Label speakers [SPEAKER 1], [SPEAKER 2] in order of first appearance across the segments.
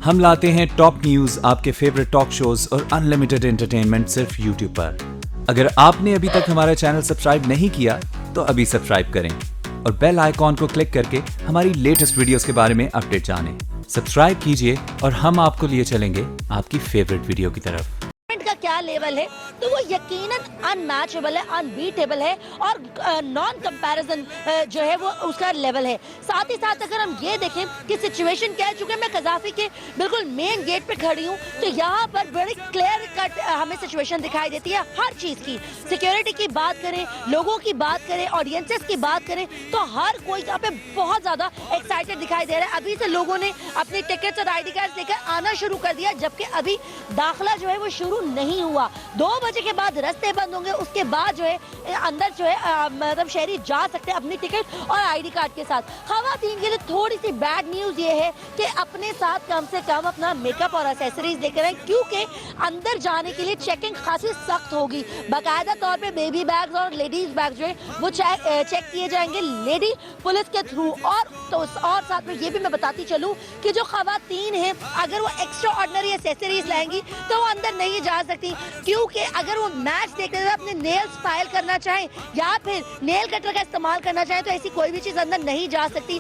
[SPEAKER 1] हम लाते हैं top news, आपके फेवरेट टॉक शोज और अनलिमिटेड एंटरटेनमेंट सिर्फ YouTube पर। अगर आपने अभी तक हमारा चैनल सब्सक्राइब नहीं किया तो अभी सब्सक्राइब करें और बेल आइकॉन को क्लिक करके हमारी लेटेस्ट वीडियोस के बारे में अपडेट जानें। सब्सक्राइब कीजिए और हम आपको लिए चलेंगे आपकी फेवरेट वीडियो की तरफ।
[SPEAKER 2] का क्या लेवल है तो वो यकीनन अनमैचेबल है, अनबीटेबल है और नॉन कंपैरिजन जो है वो उसका लेवल है। साथ ही साथ अगर हम ये देखें कि सिचुएशन क्या है, चूंकि मैं कजाफी के बिल्कुल मेन गेट पे खड़ी हूँ तो यहाँ पर बड़ी क्लियर कट हमें सिचुएशन दिखाई देती है हर चीज की। सिक्योरिटी की बात करें, लोगों की बात करें, ऑडियंसेस की बात करें तो हर कोई यहाँ पे बहुत ज्यादा एक्साइटेड दिखाई दे रहा है। अभी से लोगों ने अपनी टिकट्स और ID कार्ड लेकर आना शुरू कर दिया, जबकि अभी दाखिला जो है वो शुरू नहीं हुआ। 2 बजे के बाद रास्ते बंद होंगे, उसके बाद जो है अंदर जो है मतलब शहरी जा सकते हैं अपनी टिकट और ID कार्ड के साथ। खवातीन के लिए थोड़ी सी बैड न्यूज ये है कि अपने साथ कम से कम अपना मेकअप और एक्सेसरीज लेकर आए, क्योंकि अंदर जाने के लिए चेकिंग काफी सख्त होगी। बाकायदा तौर पे बेबी बैग्स और लेडीज बैग जो है वो चेक किए जाएंगे लेडी पुलिस के थ्रू। और साथ में ये भी मैं बताती चलूं कि जो खवातीन हैं अगर वो एक्स्ट्रा ऑर्डिनरी एक्सेसरीज लाएंगी तो वो अंदर नहीं जा सकती, क्योंकि अगर वो मैच देखते हुए अपने नेल्स फाइल करना चाहें या फिर नेल कटर का इस्तेमाल करना चाहें तो ऐसी कोई भी चीज अंदर नहीं जा सकती।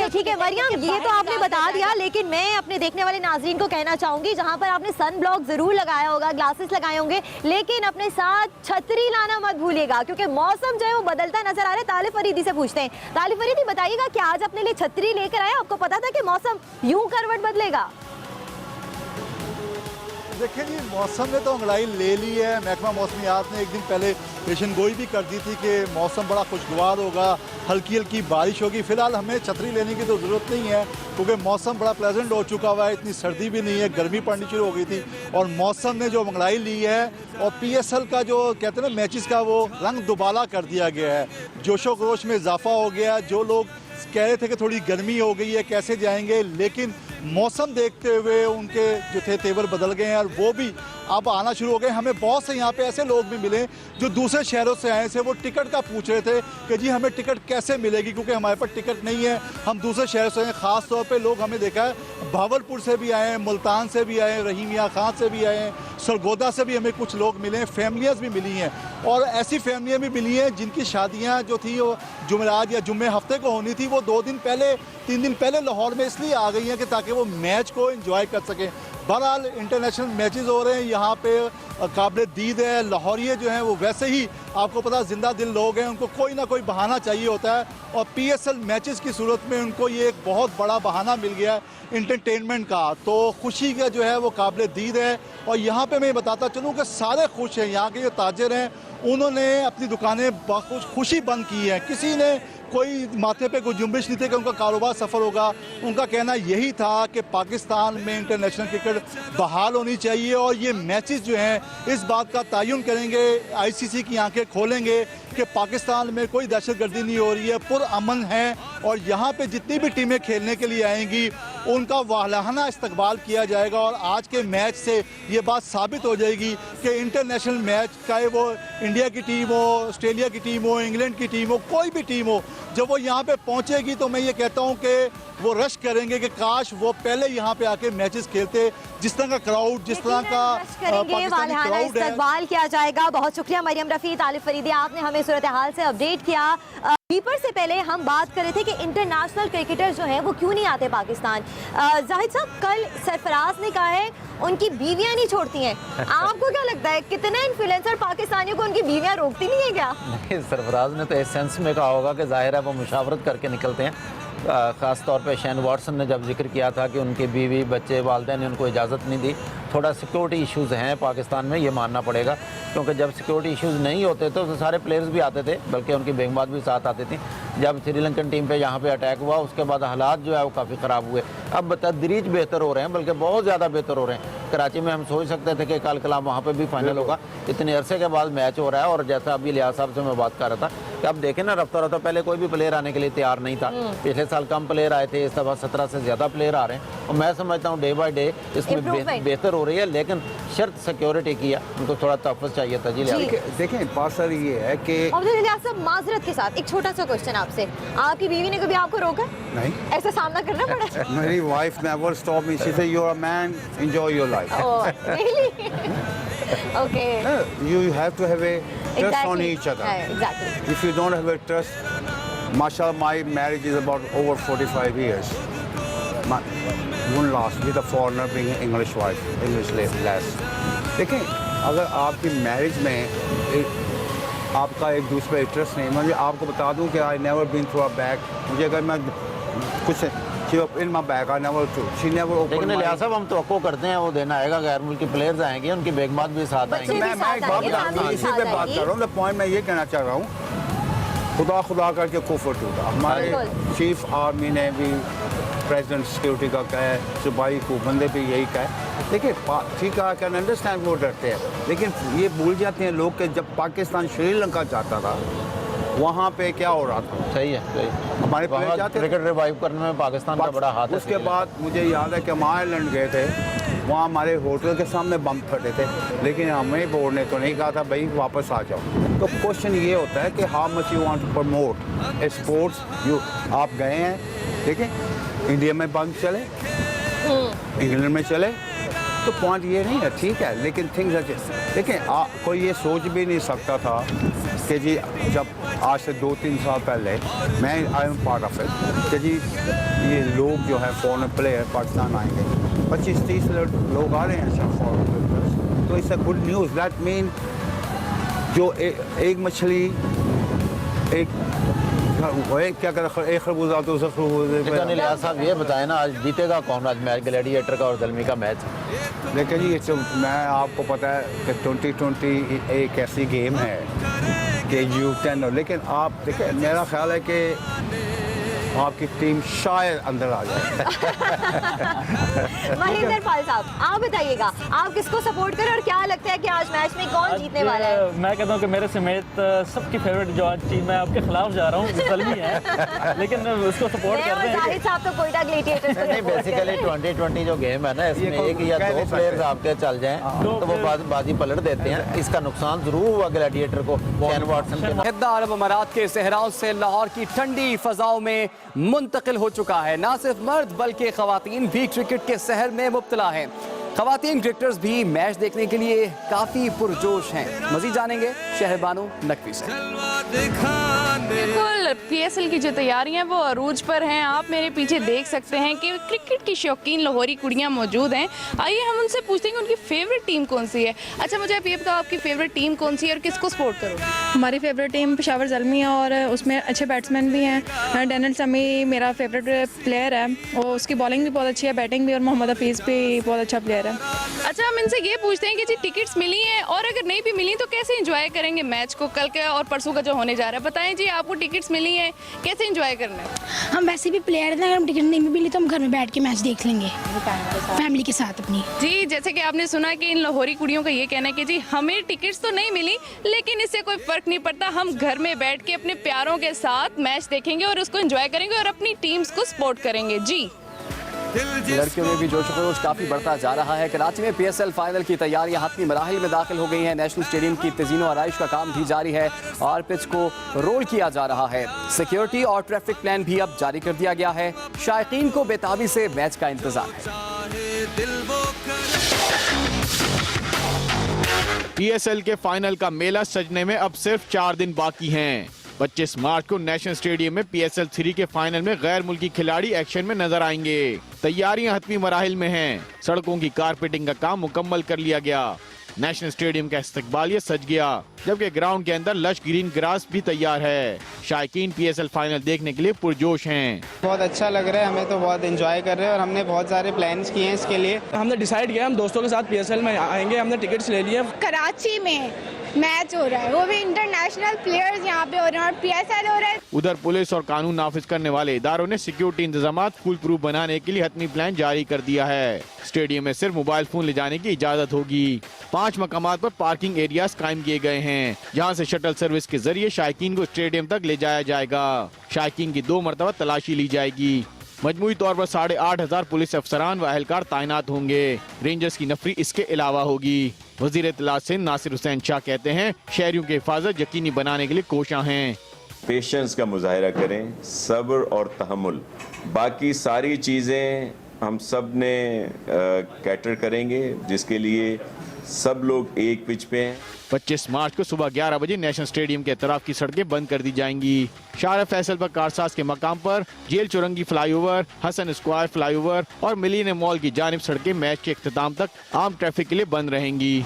[SPEAKER 3] ठीक है मरियम, ये तो आपने बता दिया, लेकिन मैं अपने देखने वाले नाजरीन को कहना चाहूंगी जहां पर आपने सन ब्लॉक जरूर लगाया होगा, ग्लासेस लगाए होंगे, लेकिन अपने साथ छतरी लाना मत भूलिएगा क्योंकि मौसम जो है वो बदलता नजर आ रहा है। तालिब फरीदी से पूछते हैं। तालिब फरीदी बताइएगा कि आज अपने लिए छतरी लेकर आए, आपको पता था कि मौसम यूं करवट बदलेगा?
[SPEAKER 4] देखिए जी, मौसम ने तो अंगड़ाई ले ली है। महकमा मौसमियात ने एक दिन पहले पेशन गोई भी कर दी थी कि मौसम बड़ा खुशगवार होगा, हल्की हल्की बारिश होगी। फिलहाल हमें छतरी लेने की तो ज़रूरत नहीं है क्योंकि मौसम बड़ा प्लेजेंट हो चुका हुआ है, इतनी सर्दी भी नहीं है, गर्मी पड़नी शुरू हो गई थी और मौसम ने जो अंगड़ाई ली है और PSL का जो कहते हैं ना मैचेस का वो रंग दुबाला कर दिया गया है। जोशो खरोश में इजाफा हो गया। जो लोग कह रहे थे कि थोड़ी गर्मी हो गई है कैसे जाएंगे, लेकिन मौसम देखते हुए उनके जो थे तेवर बदल गए हैं और वो भी अब आना शुरू हो गए। हमें बहुत से यहाँ पे ऐसे लोग भी मिले जो दूसरे शहरों से आए थे, वो टिकट का पूछ रहे थे कि जी हमें टिकट कैसे मिलेगी क्योंकि हमारे पास टिकट नहीं है, हम दूसरे शहरों से आए। ख़ास तौर पे लोग हमने देखा है भावलपुर से भी आए हैं, मुल्तान से भी आए, रहीमिया खां से भी आए हैं, सरगोदा से भी हमें कुछ लोग मिले हैं, फैमिलियाँ भी मिली हैं और ऐसी फैमिलियाँ भी मिली हैं जिनकी शादियाँ जो थी वो जुमेरात या जुम्मे हफ्ते को होनी थी, वो 2 दिन पहले 3 दिन पहले लाहौर में इसलिए आ गई हैं कि ताकि वो मैच को एंजॉय कर सकें। बहरहाल इंटरनेशनल मैचेस हो रहे हैं यहाँ पे, काबिल दीद है। लाहौरिये जो हैं वो वैसे ही आपको पता जिंदा दिल लोग हैं, उनको कोई ना कोई बहाना चाहिए होता है और PSL मैचेस की सूरत में उनको ये एक बहुत बड़ा बहाना मिल गया है इंटरटेनमेंट का। तो खुशी का जो है वो काबिल दीद है और यहाँ पे मैं बताता चलूँ कि सारे खुश हैं। यहाँ के जो ताजिर हैं उन्होंने अपनी दुकानें खुशी बंद की है, किसी ने कोई माथे पे कोई जुम्बिश नहीं थी कि उनका कारोबार सफल होगा। उनका कहना यही था कि पाकिस्तान में इंटरनेशनल क्रिकेट बहाल होनी चाहिए और ये मैचेस जो हैं इस बात का तयन करेंगे, ICC की आंखें खोलेंगे कि पाकिस्तान में कोई दहशतगर्दी नहीं हो रही है, पुरअमन है और यहाँ पे जितनी भी टीमें खेलने के लिए आएंगी उनका वाहलाना इस्तकबाल किया जाएगा। और आज के मैच से ये बात साबित हो जाएगी कि इंटरनेशनल मैच, चाहे वो इंडिया की टीम हो, ऑस्ट्रेलिया की टीम हो, इंग्लैंड की टीम हो, कोई भी टीम हो, जब वो यहाँ पे पहुँचेगी तो मैं ये कहता हूँ कि वो रश करेंगे कि काश वो पहले यहाँ पे आके मैचेस खेलते। जिस तरह का क्राउड, जिस तरह का पाकिस्तानी क्राउड है,
[SPEAKER 3] इस्तकबाल किया जाएगा। बहुत शुक्रिया मरियम रफ़ी, तालिब फरीदी, आपने हमें सूरत हाल से अपडेट किया। कीपर से पहले हम बात कर रहे थे कि इंटरनेशनल क्रिकेटर जो है वो क्यों नहीं आते पाकिस्तान। जाहिद साहब, कल सरफराज ने कहा है उनकी बीवियां नहीं छोड़ती हैं। आपको क्या लगता है कितने इन्फ्लुएंसर पाकिस्तानियों को उनकी बीवियां रोकती नहीं है क्या?
[SPEAKER 5] नहीं, सरफराज ने तो इस सेंस में कहा होगा कि जाहिर है वो मुशावरत करके निकलते हैं। ख़ास तौर पे शैन वॉटसन ने जब जिक्र किया था कि उनके बीवी बच्चे वालिदैन ने उनको इजाज़त नहीं दी, थोड़ा सिक्योरिटी इश्यूज़ हैं पाकिस्तान में, ये मानना पड़ेगा क्योंकि जब सिक्योरिटी इश्यूज़ नहीं होते तो सारे प्लेयर्स भी आते थे, बल्कि उनकी बेगमात भी साथ आती थी। जब श्रीलंकन टीम पे यहाँ पे अटैक हुआ उसके बाद हालात जो है वो काफ़ी ख़राब हुए। अब तदरीज बेहतर हो रहे हैं, बल्कि बहुत ज़्यादा बेहतर हो रहे हैं। कराची में हम सोच सकते थे कि कल कलाम वहाँ पर भी फाइनल होगा, इतने अरसे के बाद मैच हो रहा है और जैसा अभी लिहाज साहब से मैं बात कर रहा था कि अब देखें ना रफ्ता रफ्ता, पहले कोई भी प्लेयर आने के लिए तैयार नहीं था। पिछले साल कम प्लेयर आए थे, इस दफ़ा 17 से ज़्यादा प्लेयर आ रहे हैं और मैं समझता हूँ डे बाय डे इसमें बेहतर हो रही है, लेकिन शर्त सिक्योरिटी की है, उनको थोड़ा तहफ़्फ़ुज़ चाहिए था। जी
[SPEAKER 6] देखें बात सर ये है कि
[SPEAKER 3] सब माजरत के साथ एक छोटा सा क्वेश्चन आपसे, आपकी बीवी ने कभी आपको रोका?
[SPEAKER 6] नहीं,
[SPEAKER 3] ऐसा सामना करना पड़ा?
[SPEAKER 6] मेरी wife never stop me, she say you are a man, enjoy your life.
[SPEAKER 3] Oh really? Okay,
[SPEAKER 6] You have to have a trust on each other.
[SPEAKER 3] Exactly.
[SPEAKER 6] If you don't have a trust, mashallah, my marriage is about over 45 years. Won't last with a foreigner being an English wife, English lass. देखें, अगर आपकी marriage में आपका एक दूसरे पर trust नहीं, मैं आपको बता दूं कि I never been through a bag, मुझे अगर मैं कुछ in my bag I never through, she never open.
[SPEAKER 5] लेकिन लिहाजा साहब हम तो करते हैं वो देना आएगा, गैर मुल्की प्लेयर्स आएंगे, उनकी बेगमात भी साथ आएंगे।
[SPEAKER 6] मैं इसी पे बात कर रहा हूँ, पॉइंट मैं ये कहना चाह रहा हूँ, खुदा करके कुफर टूटा। हमारे चीफ आर्मी ने भी प्रेसिडेंट सिक्योरिटी का कहा है, सिपाही को बंदे पे यही कहा है। देखिए ठीक है, आई कैन अंडरस्टैंड वो डरते हैं, लेकिन ये भूल जाते हैं लोग कि जब पाकिस्तान श्रीलंका जाता था वहाँ पे क्या हो रहा था।
[SPEAKER 5] सही है, सही।
[SPEAKER 6] हमारे प्लेयर जाते
[SPEAKER 5] क्रिकेट रिवाइव करने में पाकिस्तान का बड़ा हाथ है।
[SPEAKER 6] उसके बाद मुझे याद है कि हम आयरलैंड गए थे, वहाँ हमारे होटल के सामने बम फटे थे, लेकिन हमें बोर्ड ने तो नहीं कहा था भाई वापस आ जाओ। तो क्वेश्चन ये होता है कि how much you want to promote a sports. आप गए हैं, देखिए इंडिया में बम चले, इंग्लैंड में चले, तो पॉइंट ये नहीं है, ठीक है, लेकिन थिंग्स देखिए कोई ये सोच भी नहीं सकता था कि जी जब आज से 2-3 साल पहले मैं I am part of it कि जी ये लोग जो है फॉरेन प्लेयर पाकिस्तान आएंगे, 25-30 लोग आ रहे हैं फॉरेन प्लेयर्स, तो it's a good news. That mean जो एक मछली एक क्या कर एक खरबूजा तो उसे
[SPEAKER 5] खरबूजा। साहब ये बताएं ना, आज जीतेगा कौन आज मैच, ग्लैडिएटर का और ज़ल्मी का मैच?
[SPEAKER 6] लेकिन ये तो मैं आपको पता है कि 2020 एक ऐसी गेम है कि यू कैन, लेकिन आप देखिए मेरा ख्याल है कि आपकी टीम शायद अंदर आ जाए।
[SPEAKER 3] महेंद्र पाल साहब, आप बताइएगा आप किसको सपोर्ट करें और क्या लगता है कि आज मैच में कौन जीतने वाला है?
[SPEAKER 7] मैं कहता हूँ कि मेरे समेत सबकी फेवरेट जो आज टीम, मैं आपके खिलाफ जा रहा हूँ, ज़ल्मी है, लेकिन उसको सपोर्ट कर रहे हैं।
[SPEAKER 3] जाहिद साहब तो कोयटा ग्लैडिएटर्स
[SPEAKER 5] नहीं, बेसिकली 2020 जो गेम है ना, इसमें एक या दो प्लेयर्स आपके चल जाएं तो वो बाजी पलट देते हैं। इसका नुकसान जरूर हुआ ग्लैडिएटर को शेन वॉटसन के।
[SPEAKER 8] मुत्तहिदा अरब अमारात के सहराओं से लाहौर की ठंडी फजाओं में मुंतकिल हो चुका है। ना सिर्फ मर्द बल्कि खवातीन भी क्रिकेट के सहर में मुब्तला हैं। खवातीन क्रिकेटर्स भी मैच देखने के लिए काफी पुरजोश हैं। मजीद जानेंगे शहरबानो नकवी से।
[SPEAKER 9] बिल्कुल, पीएसएल की जो तैयारियां हैं वो अरूज पर हैं। आप मेरे पीछे देख सकते हैं कि क्रिकेट की शौकीन लाहौरी कुड़ियां मौजूद हैं। आइए हम उनसे पूछते हैं कि उनकी फेवरेट टीम कौन सी है। अच्छा, मुझे आप ये बताओ आपकी फेवरेट टीम कौन सी है और किसको सपोर्ट करो?
[SPEAKER 10] हमारी फेवरेट टीम पेशावर ज़ल्मी है और उसमें अच्छे बैट्समैन भी हैं। डैनियल समी मेरा फेवरेट प्लेयर है, और उसकी बॉलिंग भी बहुत अच्छी है, बैटिंग भी, और मोहम्मद हफीज़ भी बहुत अच्छा प्लेयर है।
[SPEAKER 9] अच्छा, हम इनसे ये पूछते हैं कि जी टिकट्स मिली हैं, और अगर नहीं भी मिली तो कैसे एंजॉय करेंगे मैच को, कल का और परसों का जो होने जा रहा है? बताएं जी, आपको टिकट्स मिली हैं, कैसे एंजॉय करना है?
[SPEAKER 10] हम वैसे भी प्लेयर हैं, अगर हम टिकट नहीं भी मिली तो हम घर में बैठ के मैच देख लेंगे फैमिली के साथ अपनी।
[SPEAKER 9] जी, जैसे कि आपने सुना कि इन लाहौरी कुड़ियों का ये कहना है कि जी हमें टिकट्स तो नहीं मिली, लेकिन इससे कोई फर्क नहीं पड़ता, हम घर में बैठ के अपने प्यारों के साथ मैच देखेंगे और उसको एंजॉय करेंगे और अपनी टीम्स को सपोर्ट करेंगे। जी,
[SPEAKER 8] लड़कियों में भी जोश खरोश काफ़ी बढ़ता जा रहा है। कराची में पीएसएल फाइनल की तैयारियां हतमी मराहिल में दाखिल हो गई हैं। नेशनल स्टेडियम की तज़ीन और आराइश का काम भी जारी है और पिच को रोल किया जा रहा है। सिक्योरिटी और ट्रैफिक प्लान भी अब जारी कर दिया गया है। शायकीन को बेताबी से मैच का इंतजार है।
[SPEAKER 11] पीएसएल के फाइनल का मेला सजने में अब सिर्फ 4 दिन बाकी हैं। 25 मार्च को नेशनल स्टेडियम में पीएसएल 3 के फाइनल में गैर मुल्की खिलाड़ी एक्शन में नजर आएंगे। तैयारियां हतमी मराहिल में हैं। सड़कों की कारपेटिंग का काम मुकम्मल कर लिया गया। नेशनल स्टेडियम का इस्तकबालिया सज गया, जबकि ग्राउंड के अंदर लश ग्रीन ग्रास भी तैयार है। शायकीन पीएसएल फाइनल देखने के लिए पुरजोश हैं।
[SPEAKER 12] बहुत अच्छा लग रहा है, हमें तो बहुत एंजॉय कर रहे हैं और हमने बहुत सारे प्लान्स किए हैं इसके लिए।
[SPEAKER 7] हमने डिसाइड किया हम दोस्तों के साथ पीएसएल में आएंगे, हमने टिकट्स ले लिए।
[SPEAKER 10] कराची में मैच हो रहा है, वो भी इंटरनेशनल प्लेयर्स यहाँ पे हो रहे हैं और पीएसएल हो रहा है।
[SPEAKER 11] उधर पुलिस और कानून नाफिज करने वाले इदारों ने सिक्योरिटी इंतजाम फुल प्रूफ बनाने के लिए हतमी प्लान जारी कर दिया है। स्टेडियम में सिर्फ मोबाइल फोन ले जाने की इजाजत होगी। 5 मकामात पर पार्किंग एरियाज कायम किए गए हैं, जहां से शटल सर्विस के जरिए शायकीन को स्टेडियम तक ले जाया जाएगा। शायकीन की 2 मरतबा तलाशी ली जाएगी। मजमूई तौर पर 8,500 पुलिस अफसरान व अहलकार तैनात होंगे। रेंजर्स की नफरी इसके अलावा होगी। वजीर इत्तलात सिंध नासिर हुसैन शाह कहते हैं, शहरियों की हिफाजत यकीनी बनाने के लिए कोशां हैं।
[SPEAKER 13] पेशेंस का मुजाहिरा करें, सब्र और तहम्मुल, बाकी सारी चीज़ें हम सब ने कैटर करेंगे, जिसके लिए सब लोग एक पिच पे हैं।
[SPEAKER 11] 25 मार्च को सुबह 11 बजे नेशनल स्टेडियम के तरफ की सड़कें बंद कर दी जाएंगी। शाह फैसल पर कारसाज के मकाम पर Jail Chowrangi flyover, Hasan square flyover और मिलीनियम मॉल की जानिब सड़कें मैच के इख्तिताम तक आम ट्रैफिक के लिए बंद रहेंगी।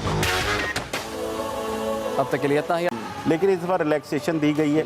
[SPEAKER 8] अब तक के लिए इतना ही।
[SPEAKER 14] लेकिन इस बार रिलैक्सेशन दी गई है।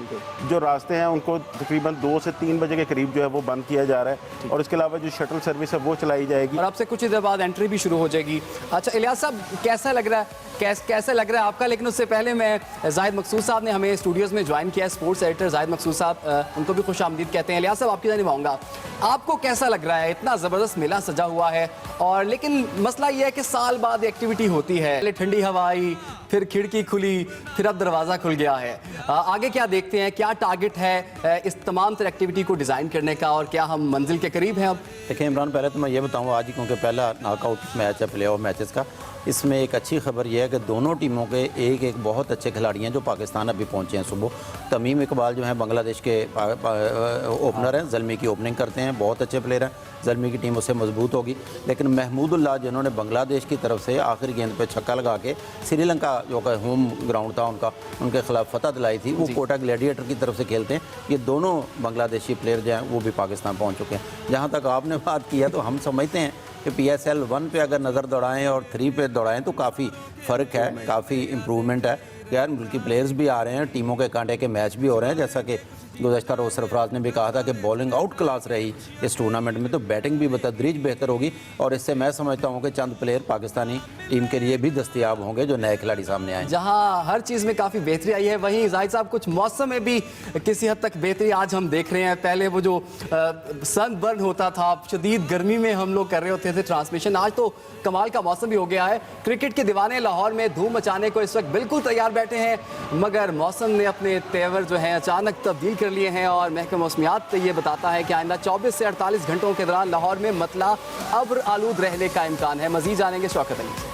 [SPEAKER 14] जो रास्ते हैं उनको तकरीबन 2 से 3 बजे के करीब जो है वो बंद किया जा रहा है, और इसके अलावा जो शटल सर्विस है वो चलाई जाएगी।
[SPEAKER 8] और आपसे कुछ ही देर बाद एंट्री भी शुरू हो जाएगी। अच्छा इलियास साहब, कैसा लग रहा है कैसा लग रहा है आपका? लेकिन उससे पहले मैं जाहिद मकसूद साहब ने हमें स्टूडियोज़ में ज्वाइन किया है, स्पोर्ट्स एडिटर जाहिद मकसूद साहब, उनको भी खुश आमदीद कहते हैं। इलियास साहब, आपकी जानिब आऊँगा, आपको कैसा लग रहा है? इतना ज़बरदस्त मेला सजा हुआ है, और लेकिन मसला ये है कि साल बाद एक्टिविटी होती है। पहले ठंडी हवा आई, फिर खिड़की खुली, फिर अब दरवाज़ा खुल गया है। आगे क्या देखते हैं, क्या टारगेट है इस तमाम तरह एक्टिविटी को डिज़ाइन करने का, और क्या हम मंजिल के करीब हैं अब?
[SPEAKER 14] देखिए इमरान, पहले तो मैं ये बताऊँ आज ही, क्योंकि पहला नॉकआउट मैच है प्ले ऑफ मैचेस का, इसमें एक अच्छी खबर यह है कि दोनों टीमों के एक बहुत अच्छे खिलाड़ी हैं जो पाकिस्तान अभी पहुंचे हैं सुबह। तमीम इकबाल जो हैं बांग्लादेश के ओपनर हैं, ज़ल्मी की ओपनिंग करते हैं, बहुत अच्छे प्लेयर हैं। ज़ल्मी की टीम उससे मजबूत होगी। लेकिन महमूदुल्लाह जिन्होंने बांग्लादेश की तरफ से आखिरी गेंद पे छक्का लगा के श्रीलंका जो का होम ग्राउंड था उनके खिलाफ फतह दिलाई थी, वो कोटा ग्लैडिएटर की तरफ से खेलते हैं। ये दोनों बांग्लादेशी प्लेयर जो हैं वो भी पाकिस्तान पहुँच चुके हैं। जहाँ तक आपने बात की है तो हम समझते हैं कि PSL 1 पे अगर नज़र दौड़ाएं और 3 पे दौड़ाएं तो काफ़ी फ़र्क है, काफ़ी इम्प्रूवमेंट है। यार मुल्की प्लेयर्स भी आ रहे हैं, टीमों के कांटे के मैच भी हो रहे हैं। जैसा कि गुज़श्ता रोज़ सरफराज ने भी कहा था कि बॉलिंग आउट क्लास रही इस टूर्नामेंट में, तो बैटिंग भी बतदरीज बेहतर होगी, और इससे मैं समझता हूँ कि चंद प्लेयर पाकिस्तानी टीम के लिए भी दस्तयाब होंगे जो नए खिलाड़ी सामने आए।
[SPEAKER 8] जहाँ हर चीज़ में काफ़ी बेहतरी आई है, वहीं जाहिद साहब कुछ मौसम में भी किसी हद तक बेहतरी आज हम देख रहे हैं। पहले वो जो सन बर्न होता था, शदीद गर्मी में हम लोग कर रहे होते थे ट्रांसमिशन, आज तो कमाल का मौसम भी हो गया है। क्रिकेट के दीवाने लाहौर में धूम मचाने को इस वक्त बिल्कुल तैयार बैठे हैं, मगर मौसम ने अपने तेवर जो है अचानक तब्दील कर लिए हैं, और महकमा मौसमियात ये बताता है कि आइंदा 24 से 48 घंटों के दौरान लाहौर में मतला अब्र आलूद रहने का इम्कान है। मजीद जानेंगे शौकत अली से।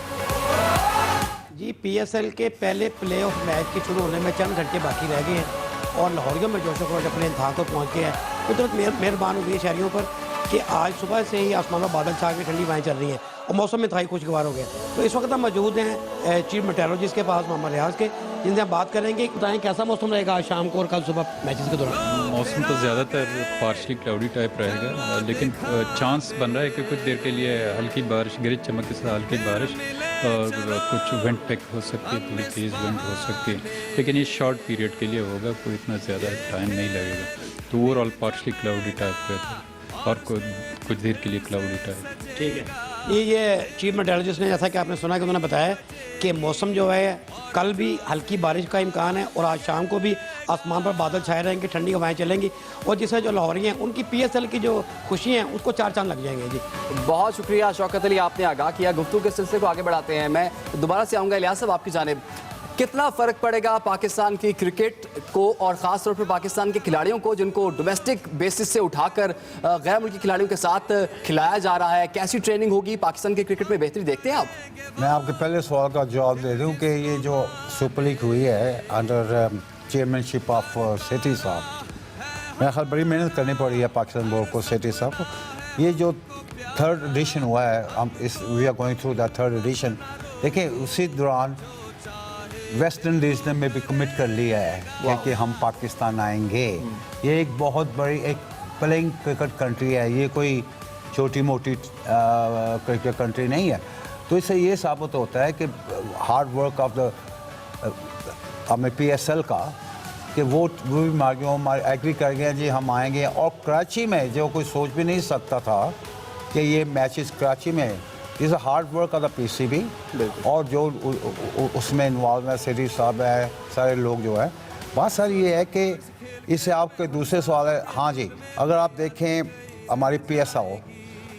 [SPEAKER 15] जी, PSL के पहले प्ले ऑफ मैच के शुरू होने में चंद घंटे बाकी रह गए हैं, और लाहौरियों में जोशो खरोश अपने इंतहा को पहुँच गए हैं। कुदरत मेहरबान हो गई है शहरियों पर कि आज सुबह से ही आसमान में बादल छा के ठंडी हवाएं चल रही हैं, और मौसम में इंतहाई खुशगवार हो गया। तो इस वक्त हम मौजूद हैं चीफ मेट्रोलॉजिस्ट के पास, मोहम्मद रियाज के, जिनसे हम बात करेंगे। बताएं कैसा मौसम रहेगा आज शाम को और कल सुबह मैचेस के दौरान?
[SPEAKER 16] मौसम तो ज़्यादातर पार्शली क्लाउडी टाइप रहेगा, लेकिन चांस बन रहा है कि कुछ देर के लिए हल्की बारिश, गरज चमक के साथ हल्की बारिश, और कुछ विंड पिक हो सकती है, थोड़ी तेज़ विंड हो सकती है, लेकिन ये शॉर्ट पीरियड के लिए होगा, कोई इतना ज़्यादा टाइम नहीं लगेगा। तो ओवरऑल पार्शली क्लाउडी टाइप रहेगा, और कुछ देर के लिए क्लाउडी टाइप।
[SPEAKER 15] ठीक है। ये चीफ मेट्रोलॉजिस्ट ने, जैसा कि आपने सुना कि उन्होंने बताया कि मौसम जो है कल भी हल्की बारिश का इम्कान है, और आज शाम को भी आसमान पर बादल छाए रहेंगे, ठंडी हवाएं चलेंगी, और जिससे जो लाहौरी हैं उनकी PSL की जो खुशी हैं उसको 4 चांद लग जाएंगे। जी
[SPEAKER 8] बहुत शुक्रिया शौकत अली, आपने आगाह किया। गुफ्तगू के सिलसिले को आगे बढ़ाते हैं। मैं दोबारा से आऊँगा इलियास साहब आपकी जानिब। कितना फ़र्क पड़ेगा पाकिस्तान की क्रिकेट को, और ख़ास तौर पर पाकिस्तान के खिलाड़ियों को जिनको डोमेस्टिक बेसिस से उठाकर गैर मुल्की खिलाड़ियों के साथ खिलाया जा रहा है? कैसी ट्रेनिंग होगी? पाकिस्तान के क्रिकेट में बेहतरी देखते हैं आप?
[SPEAKER 6] मैं आपके पहले सवाल का जवाब दे दूं कि ये जो सुपर लीग हुई है अंडर चेयरमैनशिप ऑफ सेठी साहब, मेरा ख्याल बड़ी मेहनत करनी पड़ी है पाकिस्तान बोर्ड को, सेठी साहब को। ये जो 3rd एडिशन हुआ है, हम we are going through the 3rd edition. देखिए उसी दौरान वेस्ट इंडीज़ ने भी कमिट कर लिया है कि हम पाकिस्तान आएंगे। ये एक बहुत बड़ी एक प्लेइंग क्रिकेट कंट्री है, ये कोई छोटी मोटी क्रिकेट कंट्री नहीं है। तो इससे ये साबित होता है कि हार्ड वर्क ऑफ द हमें PSL का, कि वो भी मार्गियों एग्री कर गए जी हम आएंगे। और कराची में जो कोई सोच भी नहीं सकता था कि ये मैचेस कराची में, is a hard work of the PCB, और जो उसमें इन्वॉल्व है सिटी साहब है, सारे लोग जो है। बात सर ये है कि इससे आपके दूसरे सवाल है, हाँ जी, अगर आप देखें हमारी PSL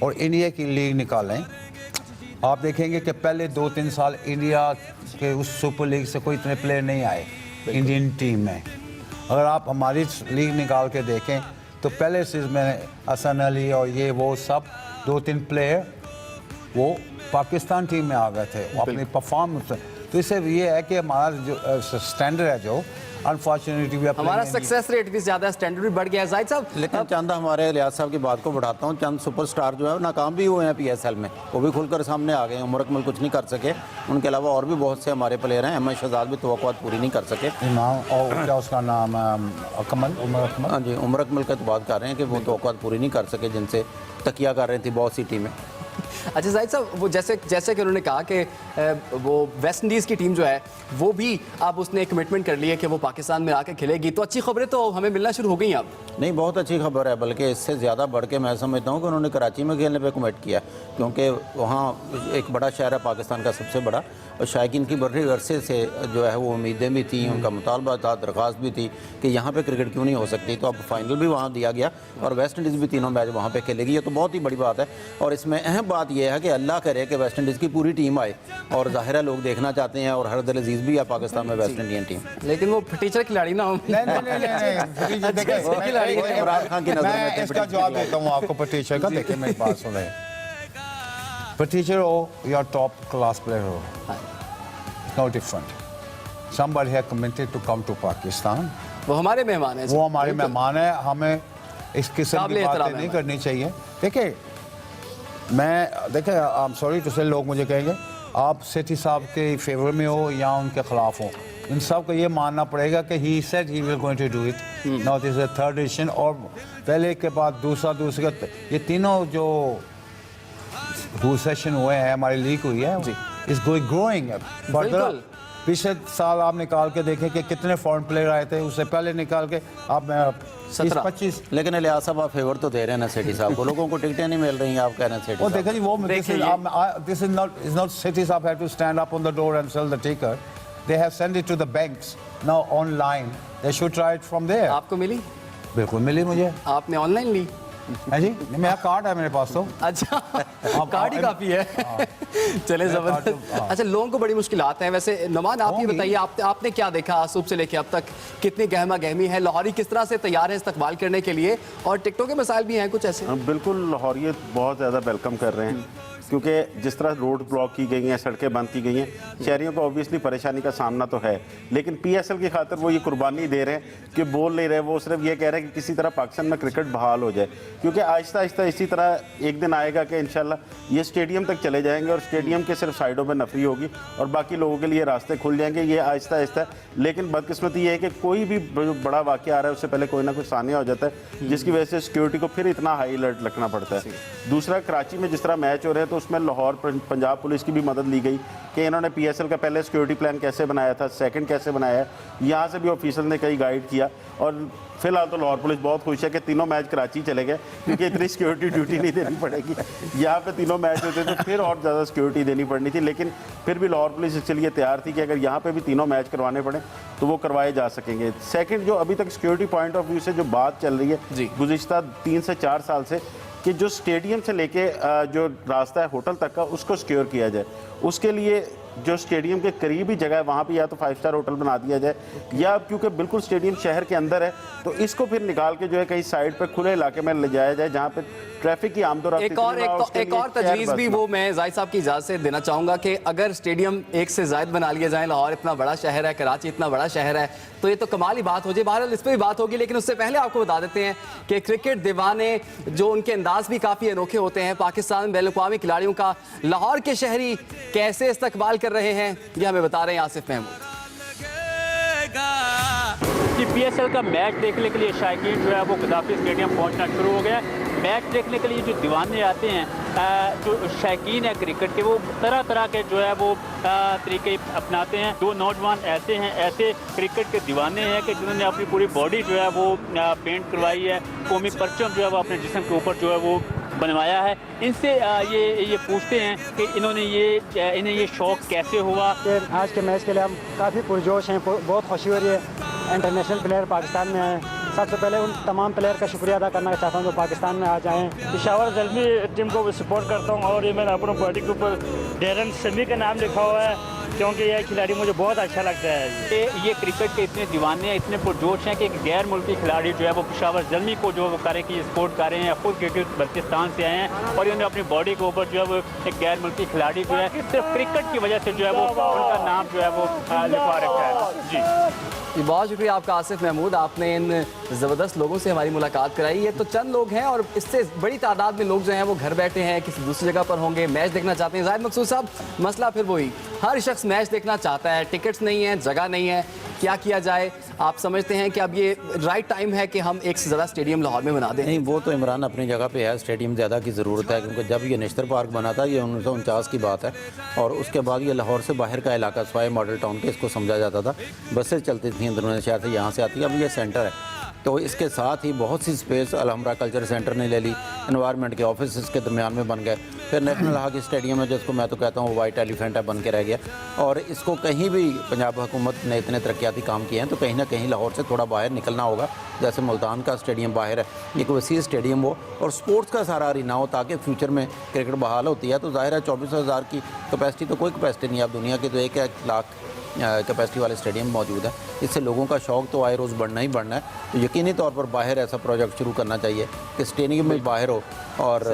[SPEAKER 6] और इंडिया की लीग निकालें आप देखेंगे कि पहले 2-3 साल इंडिया के उस सुपर लीग से कोई इतने प्लेयर नहीं आए इंडियन टीम में। अगर आप हमारी लीग निकाल के देखें तो पहले सीज़न में हसन अली और ये वो सब 2-3 प्लेयर वो पाकिस्तान टीम में आ गए थे, वो अपनी परफॉर्मेंस। तो इससे ये है कि हमारा जो स्टैंडर्ड है जो अनफॉर्चुनेटली
[SPEAKER 8] हमारा सक्सेस रेट भी ज़्यादा, स्टैंडर्ड भी बढ़ गया है। जाहिद साहब
[SPEAKER 14] लेकिन चंद हमारे लियाज साहब की बात को बढ़ाता हूँ, चंद सुपरस्टार जो है नाकाम भी हुए हैं PSL में, वो भी खुलकर सामने आ गए हैं। उमर अकमल कुछ नहीं कर सके, उनके अलावा और भी बहुत से हमारे प्लेयर हैं। अहमद शहजाद भी तवक्कुआत पूरी नहीं कर सके।
[SPEAKER 6] और क्या उसका नाम अकमल, उमर अकमल,
[SPEAKER 14] हाँ जी, उमर अकमल का तो बात कर रहे हैं कि वो तवक्कुआत पूरी नहीं कर सके जिनसे तकिया कर रही थी बहुत सी टीमें।
[SPEAKER 8] अच्छा जाहिद साहब, वो जैसे कि उन्होंने कहा कि वो वेस्ट इंडीज़ की टीम जो है वो भी अब उसने कमिटमेंट कर ली है कि वो पाकिस्तान में आके खेलेगी, तो अच्छी खबरें तो हमें मिलना शुरू हो गई अब।
[SPEAKER 14] नहीं, बहुत अच्छी खबर है, बल्कि इससे ज़्यादा बढ़ के मैं समझता हूँ कि उन्होंने कराची में खेलने पे कमिट किया, क्योंकि वहाँ एक बड़ा शहर है पाकिस्तान का सबसे बड़ा, और शायकीन की बड़े अरसे से जो है वो उम्मीदें भी थी, उनका मुतालबा था, दरख्वास्त भी थी कि यहाँ पे क्रिकेट क्यों नहीं हो सकती। तो अब फाइनल भी वहाँ दिया गया और वेस्ट इंडीज़ भी तीनों मैच वहाँ पे खेलेगी। ये तो बहुत ही बड़ी बात है। और इसमें अहम बात यह है कि अल्लाह करे कि वेस्ट इंडीज़ की पूरी टीम आए, और ज़ाहिर है लोग देखना चाहते हैं, और हर दिल अजीज़ भी है पाकिस्तान में वेस्ट इंडियन टीम।
[SPEAKER 8] लेकिन वो टीचर खिलाड़ी ना हो।
[SPEAKER 14] इमरान खान की नज़र में
[SPEAKER 6] इसका जवाब देता हूँ आपको पटीचर का। देखिए मेरी बात सुने, पटीचर हो या टॉप क्लास प्लेयर हो, no different. Somebody has committed to come to Pakistan.
[SPEAKER 8] वो हमारे मेहमान हैं।
[SPEAKER 6] वो हमारे मेहमान है, हमें इस किस्म की बातें नहीं करनी चाहिए। देखिए आई एम सॉरी टू से, लोग मुझे कहेंगे आप सेठी साहब के फेवर में हो या उनके खिलाफ हो। इन सब को ये मानना पड़ेगा कि he said he will going to do it. Now this is third edition, और पहले के बाद दूसरा ये तीनों जो सेशन हुए हैं, हमारी लीग हुई है, इज ग्रोइंग फर्दर। पिछले साल आप निकाल के देखें कि कितने फॉरेन प्लेयर आए थे, उससे पहले निकाल के आप 20-25।
[SPEAKER 14] लेकिन लियाज साहब आप फेवर तो दे रहे हैं ना सेठी साहब को, लोगों को टिकटें नहीं मिल रही हैं, आप कह रहे हैं सेठी
[SPEAKER 6] साहब। देखिए वो दिस इज नॉट सेठी साहब have to stand up on the door and sell the ticket, they have send it to the banks now online, they should try it from there.
[SPEAKER 8] आपको मिली?
[SPEAKER 6] बिल्कुल मिली मुझे।
[SPEAKER 8] आपने ऑनलाइन ली?
[SPEAKER 6] है जी, मेरा कार्ड है मेरे पास तो।
[SPEAKER 8] अच्छा, कार्ड ही काफ़ी है। चले ज़बरदस्त। अच्छा, लोगों को बड़ी मुश्किलात हैं। वैसे नुमान आप ये बताइए, आपने क्या देखा सुबह से लेके अब तक, कितनी गहमा गहमी है, लाहौरी किस तरह से तैयार है इस्तकबाल करने के लिए, और टिकटों के मसाइल भी हैं कुछ ऐसे?
[SPEAKER 17] बिल्कुल, लाहौरी बहुत ज़्यादा वेलकम कर रहे हैं, क्योंकि जिस तरह रोड ब्लॉक की गई हैं, सड़कें बंद की गई हैं, शहरियों को ऑब्वियसली परेशानी का सामना तो है, लेकिन PSL की खातिर वो ये कुर्बानी दे रहे हैं कि बोल नहीं रहे, वो सिर्फ ये कह रहे हैं कि किसी तरह पाकिस्तान में क्रिकेट बहाल हो जाए, क्योंकि आहिस्ता आहिस्ता इसी तरह एक दिन आएगा कि इंशाल्लाह ये स्टेडियम तक चले जाएंगे, और स्टेडियम के सिर्फ साइडों पर नफरी होगी और बाकी लोगों के लिए रास्ते खुल जाएंगे, ये आहिस्ता आहिस्ता। लेकिन बदकिस्मती ये है कि कोई भी बड़ा वाक़या आ रहा है उससे पहले कोई ना कोई सानिया हो जाता है, जिसकी वजह से सिक्योरिटी को फिर इतना हाई अलर्ट रखना पड़ता है। दूसरा, कराची में जिस तरह मैच हो रहे हैं तो उसमें लाहौर पंजाब पुलिस की भी मदद ली गई कि इन्होंने PSL का पहले सिक्योरिटी प्लान कैसे बनाया था, सेकंड कैसे बनाया है, यहाँ से भी ऑफिसर ने कई गाइड किया। और फिलहाल तो लाहौर पुलिस बहुत खुश है कि तीनों मैच कराची चले गए, क्योंकि इतनी सिक्योरिटी ड्यूटी नहीं देनी पड़ेगी। यहाँ पे तीनों मैच होते तो फिर और ज़्यादा सिक्योरिटी देनी पड़नी थी, लेकिन फिर भी लाहौर पुलिस इसके लिए तैयार थी कि अगर यहाँ पे भी तीनों मैच करवाने पड़े तो वो करवाए जा सकेंगे। सेकेंड, जो अभी तक सिक्योरिटी पॉइंट ऑफ व्यू से जो बात चल रही है गुज़िश्ता 3 से 4 साल से, कि जो स्टेडियम से लेके जो रास्ता है होटल तक का, उसको सिक्योर किया जाए। उसके लिए जो स्टेडियम के करीब ही जगह है वहाँ पे या तो 5 स्टार होटल बना दिया जाए, या क्योंकि बिल्कुल स्टेडियम शहर के अंदर है तो इसको फिर निकाल के जो है कहीं साइड पे खुले इलाके में ले जाया जाए जहाँ पे ट्रैफिक की आमदोरफ्त।
[SPEAKER 8] एक और तजवीज़ भी वो मैं जाहिद साहब की इजाज़त से देना चाहूँगा कि अगर स्टेडियम एक से ज़ायद बना लिए जाए, लाहौर इतना बड़ा शहर है, कराची इतना बड़ा शहर है, तो ये तो कमाल ही बात हो जाए। बहरहाल इस पर भी बात होगी, लेकिन उससे पहले आपको बता देते हैं कि क्रिकेट दीवाने जो उनके अंदाज भी काफ़ी अनोखे होते हैं, पाकिस्तान में बैनुल-अक़वामी खिलाड़ियों का लाहौर के शहरी कैसे इस्तकबाल कर रहे हैं, ये हमें बता रहे हैं आसिफ महमूद।
[SPEAKER 18] PSL का मैच देखने के लिए शायकीन जो है वो गद्दाफी स्टेडियम पहुंचना शुरू हो गया है। मैच देखने के लिए जो दीवाने आते हैं, जो शायकीन है क्रिकेट के, वो तरह तरह के जो है वो तरीके अपनाते हैं। 2 नौजवान ऐसे क्रिकेट के दीवाने हैं कि जिन्होंने अपनी पूरी बॉडी जो है वो पेंट करवाई है, कौमी परचम जो है वो अपने जिस्म के ऊपर जो है वो बनवाया है। इनसे ये पूछते हैं कि इन्हें ये शौक़ कैसे हुआ।
[SPEAKER 19] आज के मैच के लिए हम काफ़ी पुरजोश हैं, बहुत खुशी हो रही है। इंटरनेशनल प्लेयर पाकिस्तान में आए, सबसे पहले उन तमाम प्लेयर का शुक्रिया अदा करना चाहता हूँ जो पाकिस्तान में आ जाएँ।
[SPEAKER 7] पेशावर ज़ल्मी टीम को सपोर्ट करता हूँ और ये मैंने अपने बॉडी के ऊपर डेरन समी का नाम लिखा हुआ है क्योंकि यह खिलाड़ी मुझे बहुत अच्छा लगता है।
[SPEAKER 18] ये क्रिकेट के इतने दीवाने हैं, इतने पुरजोश हैं कि एक गैर मुल्की खिलाड़ी जो है वो पेशावर ज़ल्मी को जो वो करें कि सपोर्ट कर रहे हैं, खुद क्रिकेट बल्तिस्तान से आए हैं और इन्होंने अपनी बॉडी के ऊपर जो है वो एक गैर मुल्की खिलाड़ी जो है सिर्फ क्रिकेट की वजह से जो है वो उनका नाम जो है वो लिखवा रखा है। जी
[SPEAKER 8] बहुत शुक्रिया आपका आसिफ महमूद, आपने इन ज़बरदस्त लोगों से हमारी मुलाकात कराई। ये तो चंद लोग हैं और इससे बड़ी तादाद में लोग जो हैं वो घर बैठे हैं, किसी दूसरी जगह पर होंगे, मैच देखना चाहते हैं। जाहिद मकसूद साहब, मसला फिर वही, हर शख्स मैच देखना चाहता है, टिकट्स नहीं है, जगह नहीं है, क्या किया जाए? आप समझते हैं कि अब ये राइट टाइम है कि हम एक से ज़्यादा स्टेडियम लाहौर में बना दें?
[SPEAKER 14] नहीं, वो तो इमरान अपनी जगह पे है, स्टेडियम ज़्यादा की ज़रूरत है क्योंकि जब ये नेशनल पार्क बना था ये 1949 की बात है और उसके बाद ये लाहौर से बाहर का इलाका स्वाय मॉडल टाउन के इसको समझा जाता था, बसें चलती थी अंदरूनी शहर से, यहाँ से आती है। अब ये सेंटर है तो इसके साथ ही बहुत सी स्पेस अलहमरा कल्चर सेंटर ने ले ली, एनवायरनमेंट के ऑफिस इसके दरमियान में बन गए, फिर नेशनल हॉकी स्टेडियम है जिसको मैं तो कहता हूँ वाइट एलिफेंट है, बन के रह गया। और इसको कहीं भी पंजाब हुकूमत ने इतने तरक्याती काम किए हैं तो कहीं ना कहीं लाहौर से थोड़ा बाहर निकलना होगा, जैसे मुल्तान का स्टेडियम बाहर है, एक वसी स्टेडियम हो और स्पोर्ट्स का सारा अरीना हो ताकि फ्यूचर में क्रिकेट बहाल होती है। तो जाहिर है 24,000 की कैपेसिटी तो कोई कैपेसिटी नहीं है अब दुनिया की, तो 1 लाख कैपेसिटी वाले स्टेडियम मौजूद है। इससे लोगों का शौक़ तो आए रोज़ बढ़ना ही बढ़ना है, तो यकीनी तौर पर बाहर ऐसा प्रोजेक्ट शुरू करना चाहिए कि स्टेडियम में बाहर हो और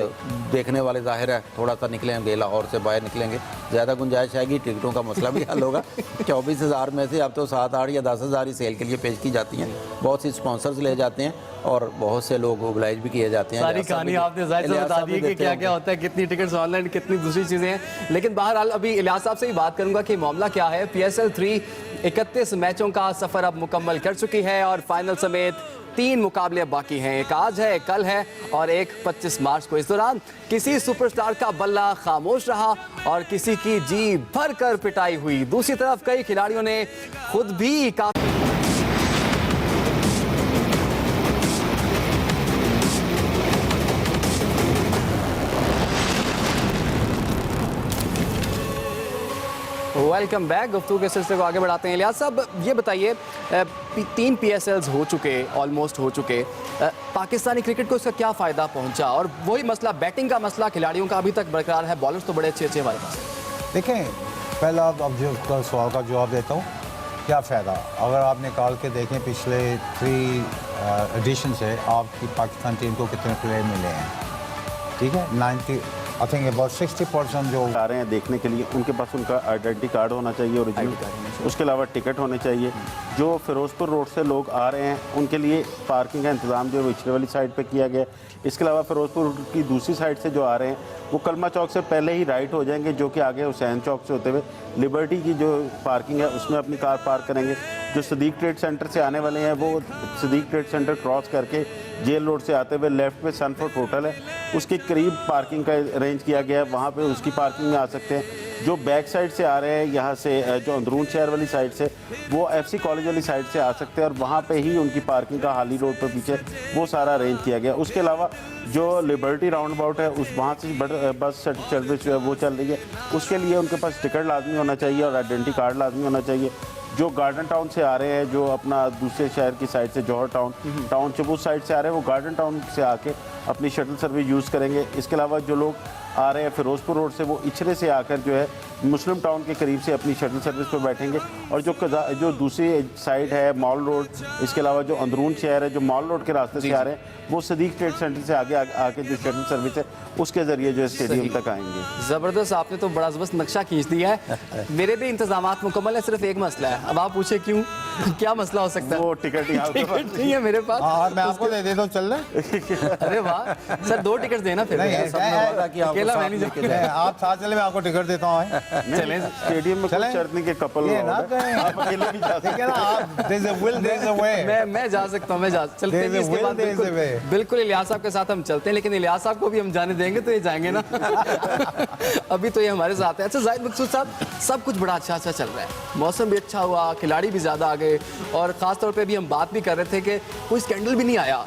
[SPEAKER 14] देखने वाले जाहिर है थोड़ा सा निकलेंगे, लाहौर से बाहर निकलेंगे, ज़्यादा गुंजाइश आएगी, टिकटों का मसला भी हल होगा। 24,000 में से अब तो 7, 8 या 10,000 ही सेल के लिए पेश की जाती हैं, बहुत सी स्पॉन्सर्स ले जाते हैं और बहुत से लोग मोबिलाइज भी किए जाते हैं।
[SPEAKER 8] सारी कहानी आपने जाहिर से बता दी कि क्या क्या होता है, कितनी टिकट्स ऑनलाइन, कितनी दूसरी चीज़ें हैं। लेकिन बहरहाल अभी इलियास साहब से ही बात करूंगा कि मामला क्या है। PSL 3 31 मैचों का सफ़र अब मुकम्मल कर चुकी है और फाइनल समेत 3 मुकाबले बाकी हैं, एक आज है, एक कल है और एक 25 मार्च को। इस दौरान किसी सुपरस्टार का बल्ला खामोश रहा और किसी की जी भर कर पिटाई हुई। दूसरी तरफ कई खिलाड़ियों ने खुद भी काफी वेलकम बैक। गुफ्तगू के सिलसिले को आगे बढ़ाते हैं। इलियास साहब, ये बताइए 3 PSLs हो चुके, ऑलमोस्ट हो चुके, पाकिस्तानी क्रिकेट को इसका क्या फ़ायदा पहुंचा? और वही मसला, बैटिंग का मसला खिलाड़ियों का अभी तक बरकरार है, बॉलर्स तो बड़े अच्छे हमारे पास।
[SPEAKER 20] देखें, पहला अब जो सवाल का जवाब देता हूँ, क्या फ़ायदा? अगर आप निकाल के देखें पिछले 3 एडिशन से आपकी पाकिस्तान टीम को कितने प्लेयर मिले हैं, ठीक है? 90 आई थिंक अबाउट 60% जो
[SPEAKER 17] आ रहे हैं देखने के लिए उनके पास उनका आइडेंटिटी कार्ड होना चाहिए ओरिजिनल, उसके अलावा टिकट होने चाहिए। जो फिरोजपुर रोड से लोग आ रहे हैं उनके लिए पार्किंग का इंतज़ाम जो विचरे वाली साइड पे किया गया। इसके अलावा फिरोजपुर की दूसरी साइड से जो आ रहे हैं वो कलमा चौक से पहले ही राइट हो जाएंगे, जो कि आगे हुसैन चौक से होते हुए लिबर्टी की जो पार्किंग है उसमें अपनी कार पार्क करेंगे। जो सदीक ट्रेड सेंटर से आने वाले हैं वो सदीक ट्रेड सेंटर क्रॉस करके जेल रोड से आते हुए लेफ्ट पे सनफोर्ट होटल है, उसके करीब पार्किंग का अरेंज किया गया है, वहाँ पे उसकी पार्किंग में आ सकते हैं। जो बैक साइड से आ रहे हैं यहाँ से, जो अंदरून शहर वाली साइड से, वो FC कॉलेज वाली साइड से आ सकते हैं और वहाँ पे ही उनकी पार्किंग का हाली रोड पर पीछे वो सारा अरेंज किया गया। उसके अलावा जो लिबर्टी राउंड अबाउट है उस वहाँ से बस सर्विस जो है वो चल रही है, उसके लिए उनके पास टिकट लाजमी होना चाहिए और आइडेंटिटी कार्ड लाजमी होना चाहिए। जो गार्डन टाउन से आ रहे हैं, जो अपना दूसरे शहर की साइड से जौहर टाउन चबूत साइड से आ रहे हैं, वो गार्डन टाउन से आके अपनी शटल सर्विस यूज़ करेंगे। इसके अलावा जो लोग आ रहे हैं फिरोजपुर रोड से वो इचरे से आकर जो है मुस्लिम टाउन के करीब से अपनी शटल सर्विस पर बैठेंगे। और जो दूसरी साइड है मॉल रोड, इसके अलावा जो अंदरून शहर है जो मॉल रोड के रास्ते से आ रहे हैं वो सदीक ट्रेड सेंटर से आगे आके जो शटल सर्विस है उसके ज़रिए जो स्टेडियम तक आएंगे।
[SPEAKER 8] ज़बरदस्त, आपने तो बड़ा ज़बरदस्त नक्शा खींच दिया है। मेरे भी इंतजाम मुकम्मल है, सिर्फ एक मसला है। अब आप पूछे क्यों, क्या मसला हो सकता है?
[SPEAKER 17] वो टिकट
[SPEAKER 8] नहीं है मेरे पास।
[SPEAKER 20] मैं आपको दे देता हूँ, चल रहा।
[SPEAKER 8] अरे वाह सर, 2 टिकट देना फिर।
[SPEAKER 20] अकेला मैं नहीं, आप साथ चले, मैं आपको टिकट देता हूँ।
[SPEAKER 17] चलें स्टेडियम में, कोई शर्त नहीं कि कपल आप अकेले भी जा सकते हैं।
[SPEAKER 8] मैं जा सकता हूँ, मैं जा चलते हैं इसके बाद बिल्कुल इलियास साहब के साथ हम चलते हैं, लेकिन इलियास साहब को भी हम जाने देंगे तो ये जाएंगे ना। अभी तो ये हमारे साथ है। अच्छा जाहिद मकसूद साहब, सब कुछ बड़ा अच्छा चल रहा है, मौसम भी अच्छा हुआ, खिलाड़ी भी ज़्यादा आ गए और ख़ास तौर पे भी हम बात भी कर रहे थे कि कोई स्कैंडल भी नहीं आया।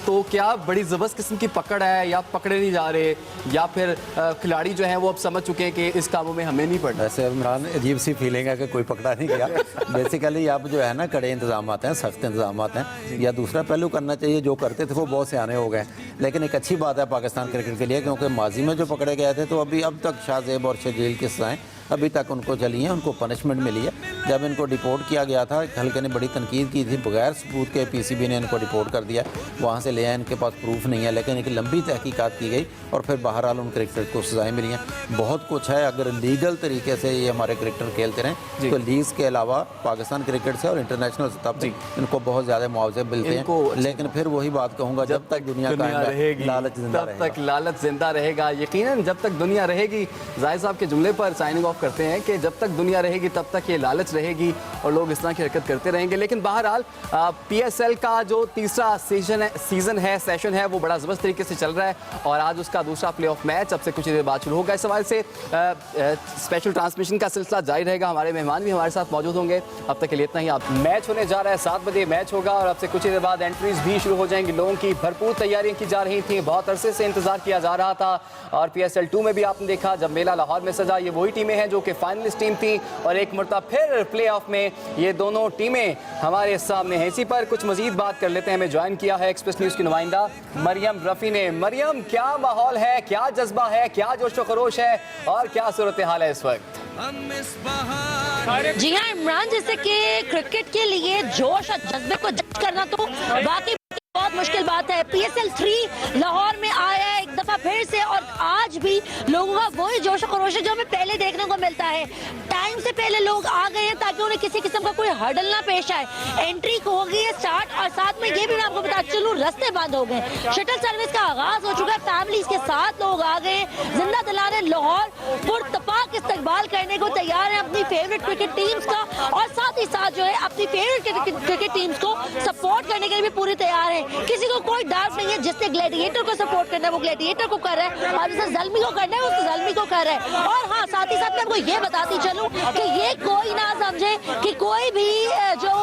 [SPEAKER 8] तो क्या बड़ी ज़बरदस्त किस्म की पकड़ है या पकड़े नहीं जा रहे, या फिर खिलाड़ी जो हैं वो अब समझ चुके हैं कि इस कामों में हमें नहीं पड़ना?
[SPEAKER 14] वैसे इमरान, अजीब सी फीलिंग है कि कोई पकड़ा नहीं गया। बेसिकली अब जो है ना, कड़े इंतजाम हैं, सख्त इंतजाम हैं, या दूसरा पहलू करना चाहिए, जो करते थे वो बहुत सियाने हो गए। लेकिन एक अच्छी बात है पाकिस्तान क्रिकेट के लिए, क्योंकि माजी में जो पकड़े गए थे तो अब तक शाहजेब और शजील की सज़ाएँ अभी तक उनको चली हैं, उनको पनिशमेंट मिली है। जब इनको डिपोर्ट किया गया था, हल्के ने बड़ी तनकीद की थी, बगैर सबूत के पीसीबी ने इनको डिपोर्ट कर दिया, वहाँ से ले आए, इनके पास प्रूफ नहीं है, लेकिन एक लंबी तहकीकात की गई और फिर बहरहाल उन क्रिकेटर को सज़ाएँ मिली हैं। बहुत कुछ है, अगर लीगल तरीके से ये हमारे क्रिकेटर खेलते रहें तो लीग्स के अलावा पाकिस्तान क्रिकेट से और इंटरनेशनल सतह पर इनको बहुत ज़्यादा मुआवजे मिलते हैं। लेकिन फिर वही बात कहूँगा, जब तक दुनिया रहेगी लालच जिंदा रहेगा,
[SPEAKER 8] तब तक लालच जिंदा रहेगा। यकीनन जब तक दुनिया रहेगी, जाहिर साहब के जुमले पर साइनिंग ऑफ करते हैं कि जब तक दुनिया रहेगी तब तक ये लालच रहेगी और लोग इस तरह की हरकत करते रहेंगे। लेकिन बहरहाल PSL का जो तीसरा सीजन है, सेशन है, वो बड़ा ज़बरदस्त तरीके से चल रहा है और आज उसका दूसरा प्ले ऑफ मैच अब से कुछ देर बाद शुरू होगा। इस हवाले से स्पेशल ट्रांसमिशन का सिलसिला जारी रहेगा, हमारे मेहमान भी हमारे साथ मौजूद होंगे। अब तक के लिए इतना ही। आप मैच होने जा रहा है, 7 बजे मैच होगा और अब से कुछ देर बाद एंट्रीज भी शुरू हो जाएंगी। लोगों की भरपूर तैयारियां की जा रही थी, बहुत अरसे से इंतजार किया जा रहा था और PSL 2 में भी आपने देखा जब मेला लाहौर में सजा, ये वही टीमें हैं जो कि फाइनलिस्ट टीम थी और एक मरतबा फिर प्ले ऑफ में ये दोनों टीमें हमारे सामने हैं। इसी पर कुछ मजीद बात कर लेते हैं। हमें ज्वाइन किया है एक्सप्रेस न्यूज़ की नुमाइंदा मरियम रफ़ी ने। मरियम, क्या माहौल है, क्या जज्बा है, क्या जोश व खरोश है और क्या सूरत हाल है इस वक्त?
[SPEAKER 2] जी हाँ इमरान, जैसे कि क्रिकेट के लिए जोश और जज्बे को जज करना तो वाकई बहुत मुश्किल बात है। PSL 3 लाहौर में आया है एक दफा फिर से और आज भी लोगों का वही जोश और खरोश है जो हमें पहले देखने को मिलता है। टाइम से पहले लोग आ गए हैं ताकि उन्हें किसी किस्म का कोई हर्डल ना पेश आए। एंट्री हो गई है स्टार्ट और साथ में ये भी मैं आपको बता चलूं, रास्ते बंद हो गए, शटल सर्विस का आगाज हो चुका है, फैमिलीज के साथ लोग आ गए हैं। जिंदा दिलाने लाहौर पुरतपाक इस्तकबाल करने को तैयार है अपनी फेवरेट क्रिकेट टीम्स का और साथ ही साथ जो है अपनी फेवरेट क्रिकेट टीम्स को सपोर्ट करने के लिए भी पूरी तैयार है। किसी को कोई डाउट नहीं है, जिसने ग्लैडिएटर को सपोर्ट करना है वो ग्लैडिएटर को कर रहा है और जिसे ज़ल्मी को करना है वो ज़ल्मी को कर रहा है। और हाँ, साथ ही साथ मैं आपको ये बताती चलूं कि ये कोई ना समझे कि कोई भी जो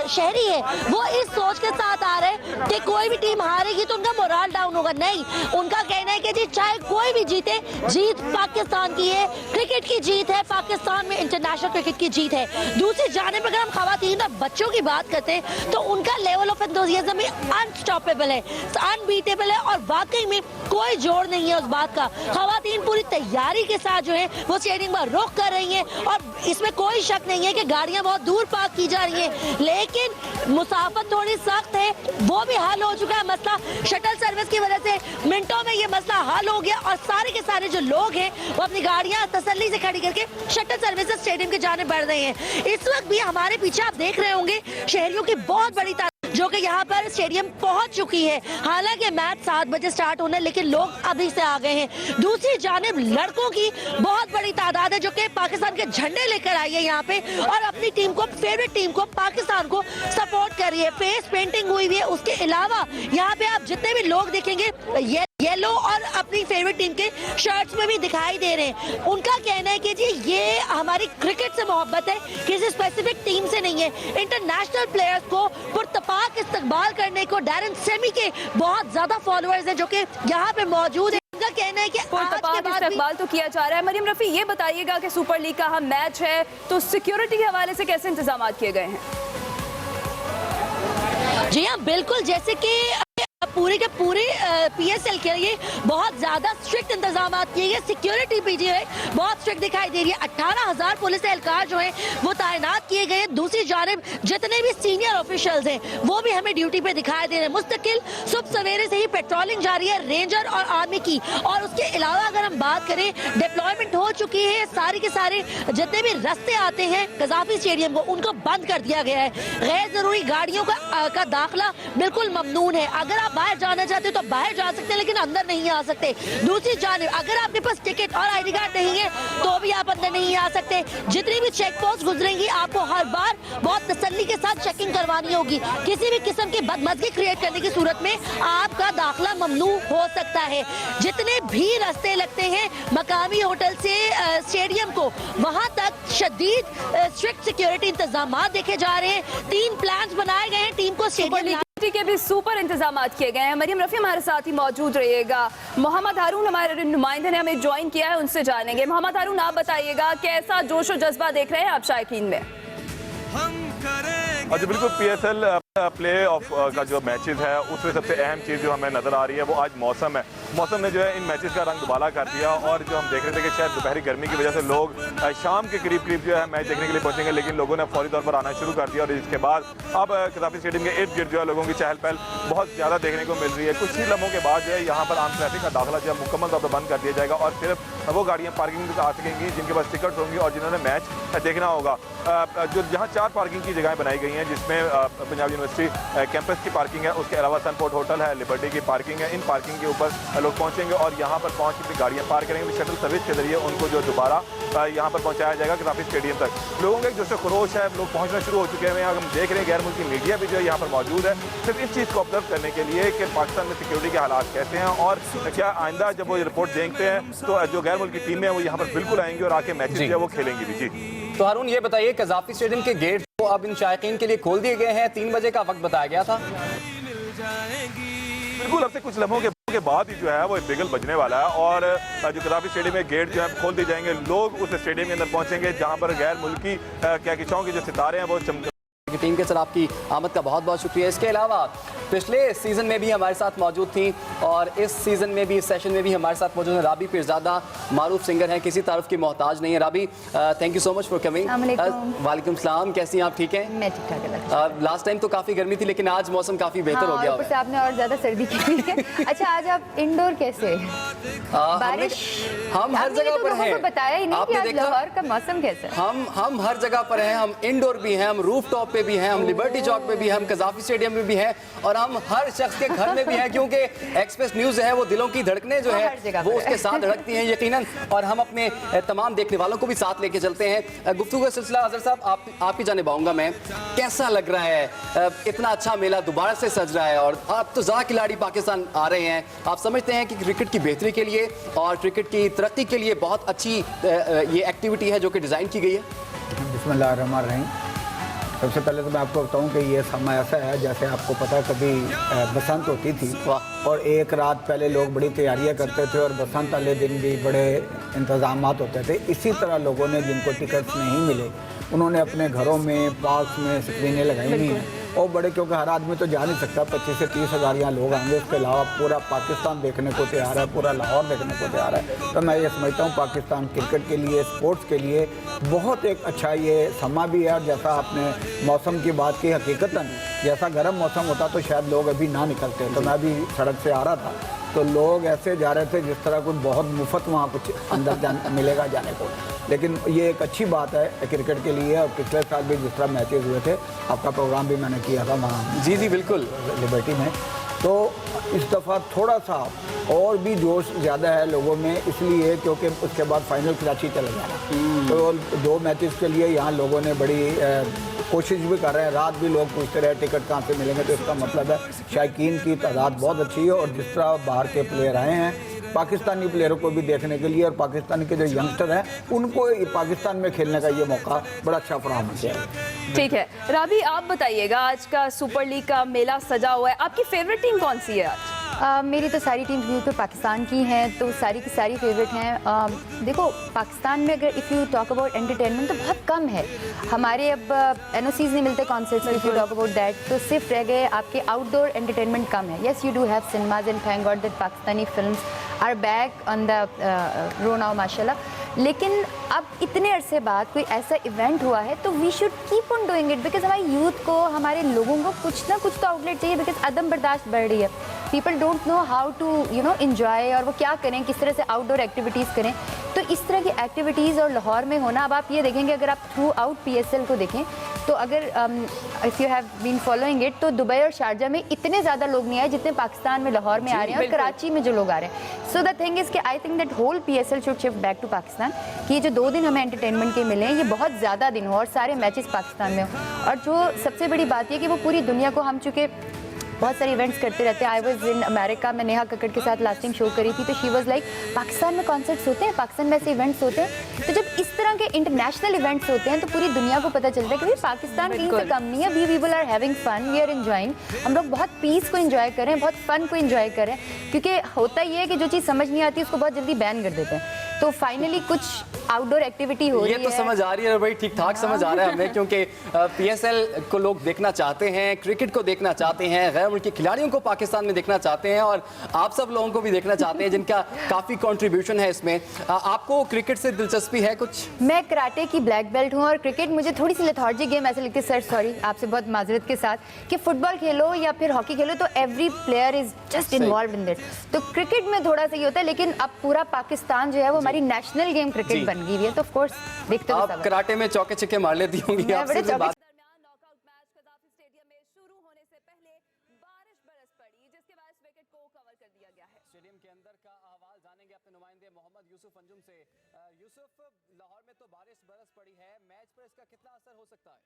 [SPEAKER 2] शहरी है वो इस सोच के साथ आ रहे हैं कि कोई भी टीम हारेगी तो उनका मोराल डाउन होगा। नहीं, उनका कहना है कि जी चाहे कोई भी जीते, जीत पाकिस्तान की है, क्रिकेट की जीत है, पाकिस्तान में इंटरनेशनल क्रिकेट की जीत है। दूसरी जानिब अगर हम खवातीन और बच्चों की बात करते हैं तो उनका लेवल ऑफ एंथुसियाज्म भी अनस्टॉपेबल है, अनबीटेबल है और वाकई में कोई जोड़ नहीं है उस बात का। खवातीन पूरी तैयारी के साथ जो है वो स्टेडियम में रुख कर रही हैं और इसमें कोई शक नहीं है कि गाड़ियां बहुत दूर पार्क की जा रही हैं, लेकिन मुसाफत थोड़ी सख्त है, वो भी हल हो चुका है मसला। शटल सर्विस की वजह से मिनटों में ये मसला हल हो गया और सारे के सारे जो लोग हैं वो अपनी गाड़ियां तसल्ली से खड़ी करके शटल सर्विस से स्टेडियम की जानिब बढ़ रहे हैं। इस वक्त भी हमारे पीछे आप देख रहे होंगे शहरियों की बहुत बड़ी जो कि यहाँ पर स्टेडियम पहुंच चुकी है। हालांकि मैच 7 बजे स्टार्ट होना है लेकिन लोग अभी से आ गए हैं। दूसरी जानिब लड़कों की बहुत बड़ी तादाद है जो कि पाकिस्तान के झंडे लेकर आई है यहाँ पे और अपनी टीम को, फेवरेट टीम को, पाकिस्तान को सपोर्ट कर रही है। फेस पेंटिंग हुई है। उसके अलावा यहाँ पे आप जितने भी लोग देखेंगे येलो और अपनी फेवरेट टीम के शर्ट्स में भी दिखाई दे रहे हैं। उनका कहना है कि जी ये हमारी क्रिकेट से मोहब्बत है, किसी स्पेसिफिक टीम से नहीं है। इंटरनेशनल प्लेयर्स को पुरतपाक इस्तकबाल करने को डैरन सेमी के बहुत ज्यादा फॉलोअर्स हैं जो कि यहाँ पे मौजूद है। उनका कहना है कि
[SPEAKER 21] पुरतपाक इस्तकबाल तो किया जा रहा है। मरियम रफ़ी, ये बताइएगा कि सुपर लीग का हम मैच है तो सिक्योरिटी के हवाले से कैसे इंतजाम किए गए हैं?
[SPEAKER 2] जी हाँ, बिल्कुल, जैसे कि पूरे के पूरे PSL के लिए बहुत ज्यादा स्ट्रिक्ट इंतजाम किए गए। सिक्योरिटी भी जो है बहुत स्ट्रिक्ट दिखाई दे रही है। 18,000 पुलिस एहलकार जो है वो तैनात किए गए। दूसरी जानिब जितने भी सीनियर ऑफिशियल्स हैं वो भी हमें ड्यूटी पे दिखाई दे रहे हैं। मुस्तकिल सुबह सवेरे से ही पेट्रोलिंग जारी है रेंजर और आर्मी की। और उसके अलावा अगर हम बात करें, डिप्लॉयमेंट हो चुकी है। सारे के सारे जितने भी रास्ते आते हैं कज़ाफी स्टेडियम को, उनको बंद कर दिया गया है। गैर जरूरी गाड़ियों का दाखिला बिल्कुल ममनून है। अगर आप बाहर जाना चाहते हो तो बाहर जा सकते हैं लेकिन अंदर नहीं आ सकते। दूसरी जानिब अगर आपके पास टिकट और ID कार्ड नहीं है तो भी आप अंदर नहीं आ सकते। जितनी भी चेक पोस्ट गुजरेंगी आपको हर बार बहुत तसल्ली के साथ चेकिंग करवानी होगी। किसी भी किस्म की बदमज़गी क्रिएट करने की सूरत में आपका दाखिला ममनू हो सकता है। जितने भी रास्ते लगते हैं मकामी होटल से स्टेडियम को, वहां तक शदीद स्ट्रिक्ट सिक्योरिटी इंतजाम देखे जा रहे हैं। 3 प्लान बनाए गए हैं टीम को स्टेडियम
[SPEAKER 21] के भी सुपर इंतजाम किए गए हैं। मरियम रफ़ी हमारे साथ ही मौजूद रहिएगा। मोहम्मद हारून हमारे नुमाइंदे ने हमें ज्वाइन किया है, उनसे जानेंगे। मोहम्मद हारून, आप बताइएगा कैसा जोश और जज्बा देख रहे हैं आप शायकीन में?
[SPEAKER 1] जी बिल्कुल, PSL प्ले ऑफ का जो मैचेस है उसमें सबसे अहम चीज़ जो हमें नज़र आ रही है वो आज मौसम है। मौसम ने जो है इन मैचेस का रंग दुबाला कर दिया और जो हम देख रहे थे कि शायद दोपहरी गर्मी की वजह से लोग शाम के करीब जो है मैच देखने के लिए पहुंचेंगे, लेकिन लोगों ने फौरी तौर पर आना शुरू कर दिया और इसके बाद अब कदाफी स्टेडियम के इर्द गिर्द जो है लोगों की चहल पहल बहुत ज़्यादा देखने को मिल रही है। कुछ ही लम्हों के बाद जो है यहाँ पर आम ट्रैफिक का दाखिला जो है मुकम्मल तौर पर बंद कर दिया जाएगा और सिर्फ वो गाड़ियाँ पार्किंग में आ सकेंगी जिनके पास टिकट होंगी और जिन्होंने मैच देखना होगा। जो जहाँ 4 पार्किंग की जगहें बनाई गई हैं जिसमें पंजाब यूनिवर्सिटी कैंपस की पार्किंग है, उसके अलावा सनपोर्ट होटल है, लिबर्टी की पार्किंग है। इन पार्किंग के ऊपर लोग पहुंचेंगे और यहाँ पर पहुँच के गाड़ियाँ पार्क करेंगे। शटल सर्विस के जरिए उनको जो दोबारा यहाँ पर पहुँचाया जाएगा कदाफी स्टेडियम तक। लोगों का एक जोश खरोश है, लोग पहुँचना शुरू हो चुके हैं। हम देख रहे हैं गैर मुल्की मीडिया भी जो है यहाँ पर मौजूद है सिर्फ इस चीज़ को ऑब्जर्व करने के लिए कि पाकिस्तान में सिक्योरिटी के हालात कैसे हैं और क्या आइंदा जब वो रिपोर्ट देखते हैं तो जो गैर मुल्की टीमें हैं वो यहाँ पर बिल्कुल आएंगी और आके मैचेस जो है वो खेलेंगी भी। जी
[SPEAKER 8] तो हारून, ये बताइए कज़ाफ़ी स्टेडियम के गेट तो अब इन शायकीन के लिए खोल दिए गए हैं। 3 बजे का वक्त बताया गया था।
[SPEAKER 1] बिल्कुल, अब से कुछ लम्हों के बाद ही जो है वो बिगल बजने वाला है और जो कदाफी स्टेडियम में गेट जो है खोल दिए जाएंगे। लोग उस स्टेडियम के अंदर पहुंचेंगे जहां पर गैर मुल्की कहकशाओं के जो सितारे हैं वो
[SPEAKER 8] टीम के सर आपकी आमद का बहुत बहुत शुक्रिया। इसके अलावा पिछले सीज़न में भी हमारे साथ मौजूद थी और इस सीज़न में भी, इस सेशन में भी हमारे साथ मौजूद है राबी पीरज़ादा, मारूफ सिंगर हैं, किसी तारुफ की मोहताज नहीं है। Rabi, thank you so much for coming. वालेकुम सलाम, कैसी हैं आप? ठीक हैं?
[SPEAKER 3] मैं ठीक ठाक।
[SPEAKER 8] लास्ट टाइम तो काफ़ी गर्मी थी लेकिन आज मौसम काफ़ी बेहतर हो गया।
[SPEAKER 3] ऊपर से आपने और ज़्यादा सर्दी की है। अच्छा, आज आप इंडोर कैसे? बारिश?
[SPEAKER 8] हम हर जगह पर हैं।
[SPEAKER 3] बताया ही नहीं कि आज लाहौर का मौसम कैसा है।
[SPEAKER 8] हम हर जगह पर हैं। हम इंडोर भी हैं, हम रूफ टॉप पे भी हैं, हम लिबर्टी चौक पे भी हैं, हम कज़ाफ़ी स्टेडियम में भी हैं और हम हर शख्स के घर में भी हैं क्योंकि एक्सप्रेस न्यूज़ है वो दिलों की धड़कनें जो है वो उसके साथ धड़कती हैं यकीनन। और हम अपने तमाम देखने वालों को भी साथ लेके चलते हैं। गुफ्तगू का सिलसिला अज़हर साहब आपकी जानिब आऊँगा मैं। कैसा लग रहा है, इतना अच्छा मेला दोबारा से सज रहा है और आप तो ज़्यादा खिलाड़ी पाकिस्तान आ रहे हैं। आप समझते हैं कि क्रिकेट की बेहतरी के लिए और क्रिकेट की तरक्की के लिए बहुत अच्छी ये एक्टिविटी है जो कि डिज़ाइन की गई है?
[SPEAKER 22] बिस्मिल्लाहिर्रहमानिर्रहीम। सबसे पहले तो मैं आपको बताऊं कि ये समय ऐसा है जैसे आपको पता है कभी बसंत होती थी और एक रात पहले लोग बड़ी तैयारियां करते थे और बसंत वाले दिन भी बड़े इंतजाम होते थे। इसी तरह लोगों ने जिनको टिकट्स नहीं मिले उन्होंने अपने घरों में, पार्क में स्क्रीनें लगाई हुई हैं और बड़े, क्योंकि हर आदमी तो जा नहीं सकता, 25 से 30 हज़ार यहाँ लोग आएंगे। उसके अलावा पूरा पाकिस्तान देखने को तैयार है, पूरा लाहौर देखने को तैयार है। तो मैं ये समझता हूँ पाकिस्तान क्रिकेट के लिए, स्पोर्ट्स के लिए बहुत एक अच्छा ये समा भी है। जैसा आपने मौसम की बात की, हकीकतन जैसा गर्म मौसम होता तो शायद लोग अभी ना निकलते। तो मैं भी सड़क से आ रहा था तो लोग ऐसे जा रहे थे जिस तरह कुछ बहुत मुफ्त वहाँ कुछ अंदर मिलेगा जाने को। लेकिन ये एक अच्छी बात है क्रिकेट के लिए। और पिछले साल भी जिस तरह मैचेस हुए थे, आपका प्रोग्राम भी मैंने किया था वहाँ।
[SPEAKER 8] जी बिल्कुल,
[SPEAKER 22] लिबर्टी में। तो इस दफ़ा थोड़ा सा और भी जोश ज़्यादा है लोगों में, इसलिए क्योंकि उसके बाद फाइनल कराची चले जाना। तो 2 मैचेस के लिए यहाँ लोगों ने बड़ी कोशिश भी कर रहे हैं। रात भी लोग पूछते रहे टिकट कहाँ से मिलेंगे। तो इसका मतलब है शायकीन की तादाद बहुत अच्छी है और जिस तरह बाहर के प्लेयर आए हैं पाकिस्तानी प्लेयरों को भी देखने के लिए और पाकिस्तान के जो यंगस्टर हैं उनको पाकिस्तान में खेलने का ये मौका बड़ा अच्छा फराहम किया है।
[SPEAKER 21] ठीक है राबी, आप बताइएगा, आज का सुपर लीग का मेला सजा हुआ है, आपकी फेवरेट टीम कौन सी है आज?
[SPEAKER 3] मेरी तो सारी टीम क्योंकि पाकिस्तान की हैं तो सारी की सारी फेवरेट हैं। देखो, पाकिस्तान में अगर if you talk about entertainment तो बहुत कम है हमारे। अब NOCs नहीं मिलते concerts, if you talk about that, तो सिर्फ रह गए आपके आउटडोर एंटरटेनमेंट कम है। Yes, you do have cinemas and thank god that Pakistani films are back on the row now माशाल्लाह। लेकिन अब इतने अरसे बाद कोई ऐसा इवेंट हुआ है तो we should keep on doing it because हमारे यूथ को, हमारे लोगों को कुछ ना कुछ तो आउटलेट चाहिए बिकॉज अदम बर्दाश्त बढ़ रही है। People don't know how to enjoy और वो क्या करें, किस तरह से आउटडोर एक्टिविटीज़ करें। तो इस तरह की एक्टिविटीज़ और लाहौर में होना, अब आप ये देखेंगे अगर आप थ्रू आउट PSL को देखें तो अगर if you have been following it तो दुबई और शारजा में इतने ज़्यादा लोग नहीं आए जितने पाकिस्तान में लाहौर में आ रहे हैं और कराची में जो लोग आ रहे हैं। सो द थिंग इज़ कि I think that whole PSL should shift back to Pakistan कि ये जो 2 दिन हमें एंटरटेनमेंट के मिले हैं ये बहुत ज़्यादा दिन हो और सारे मैचेस पाकिस्तान में हो। और जो सबसे बड़ी बात यह कि वो पूरी दुनिया को हम चूँकि बहुत सारे इवेंट्स करते रहते हैं। आई वाज इन अमेरिका में नेहा कक्कड़ के साथ लास्ट टाइम शो करी थी, तो शी वाज लाइक पाकिस्तान में कॉन्सर्ट्स होते हैं, पाकिस्तान में ऐसे इवेंट्स होते हैं। तो जब इस तरह के इंटरनेशनल इवेंट्स होते हैं तो पूरी दुनिया को पता चलता है कि भाई पाकिस्तान कहीं से कम नहीं है। We people are having fun, we are enjoying. हम लोग बहुत पीस को एंजॉय कर रहे हैं, बहुत फन को एंजॉय कर रहे हैं, क्योंकि होता ये है कि जो चीज़ समझ नहीं आती उसको बहुत जल्दी बैन कर देते हैं। तो फाइनली कुछ आउटडोर एक्टिविटी हो रही है।
[SPEAKER 8] ये तो समझ आ रही है भाई, ठीक ठाक समझ आ रहा है हमें, क्योंकि पीएसएल को लोग देखना चाहते हैं, क्रिकेट को देखना चाहते हैं, गैर मुल्की खिलाड़ियों को पाकिस्तान में देखना चाहते हैं, और आप सब लोगों को भी देखना चाहते हैं जिनका काफ़ी कंट्रीब्यूशन है इसमें। आपको क्रिकेट से दिलचस्पी है कुछ?
[SPEAKER 3] मैं कराटे की ब्लैक बेल्ट हूँ और क्रिकेट मुझे थोड़ी सी लेथार्जिक गेम ऐसे लगती है। सर सॉरी, आपसे बहुत माजरत के साथ, कि फुटबॉल खेलो या फिर हॉकी खेलो तो every player is just involve in that. तो क्रिकेट में थोड़ा सा ये होता है, लेकिन अब पूरा पाकिस्तान जो है वो हमारी नेशनल गेम क्रिकेट बन गई है, तो ऑफ कोर्स देखते हो।
[SPEAKER 8] आप कराटे में चौके छक्के मार लेती होंगी आपसे भी बात। स्टेडियम के अंदर का अहवाल जानेंगे अपने नुमाइंदे मोहम्मद यूसुफ अंजुम से। यूसुफ, लाहौर में तो बारिश बरस पड़ी है, मैच पर इसका कितना असर हो सकता है?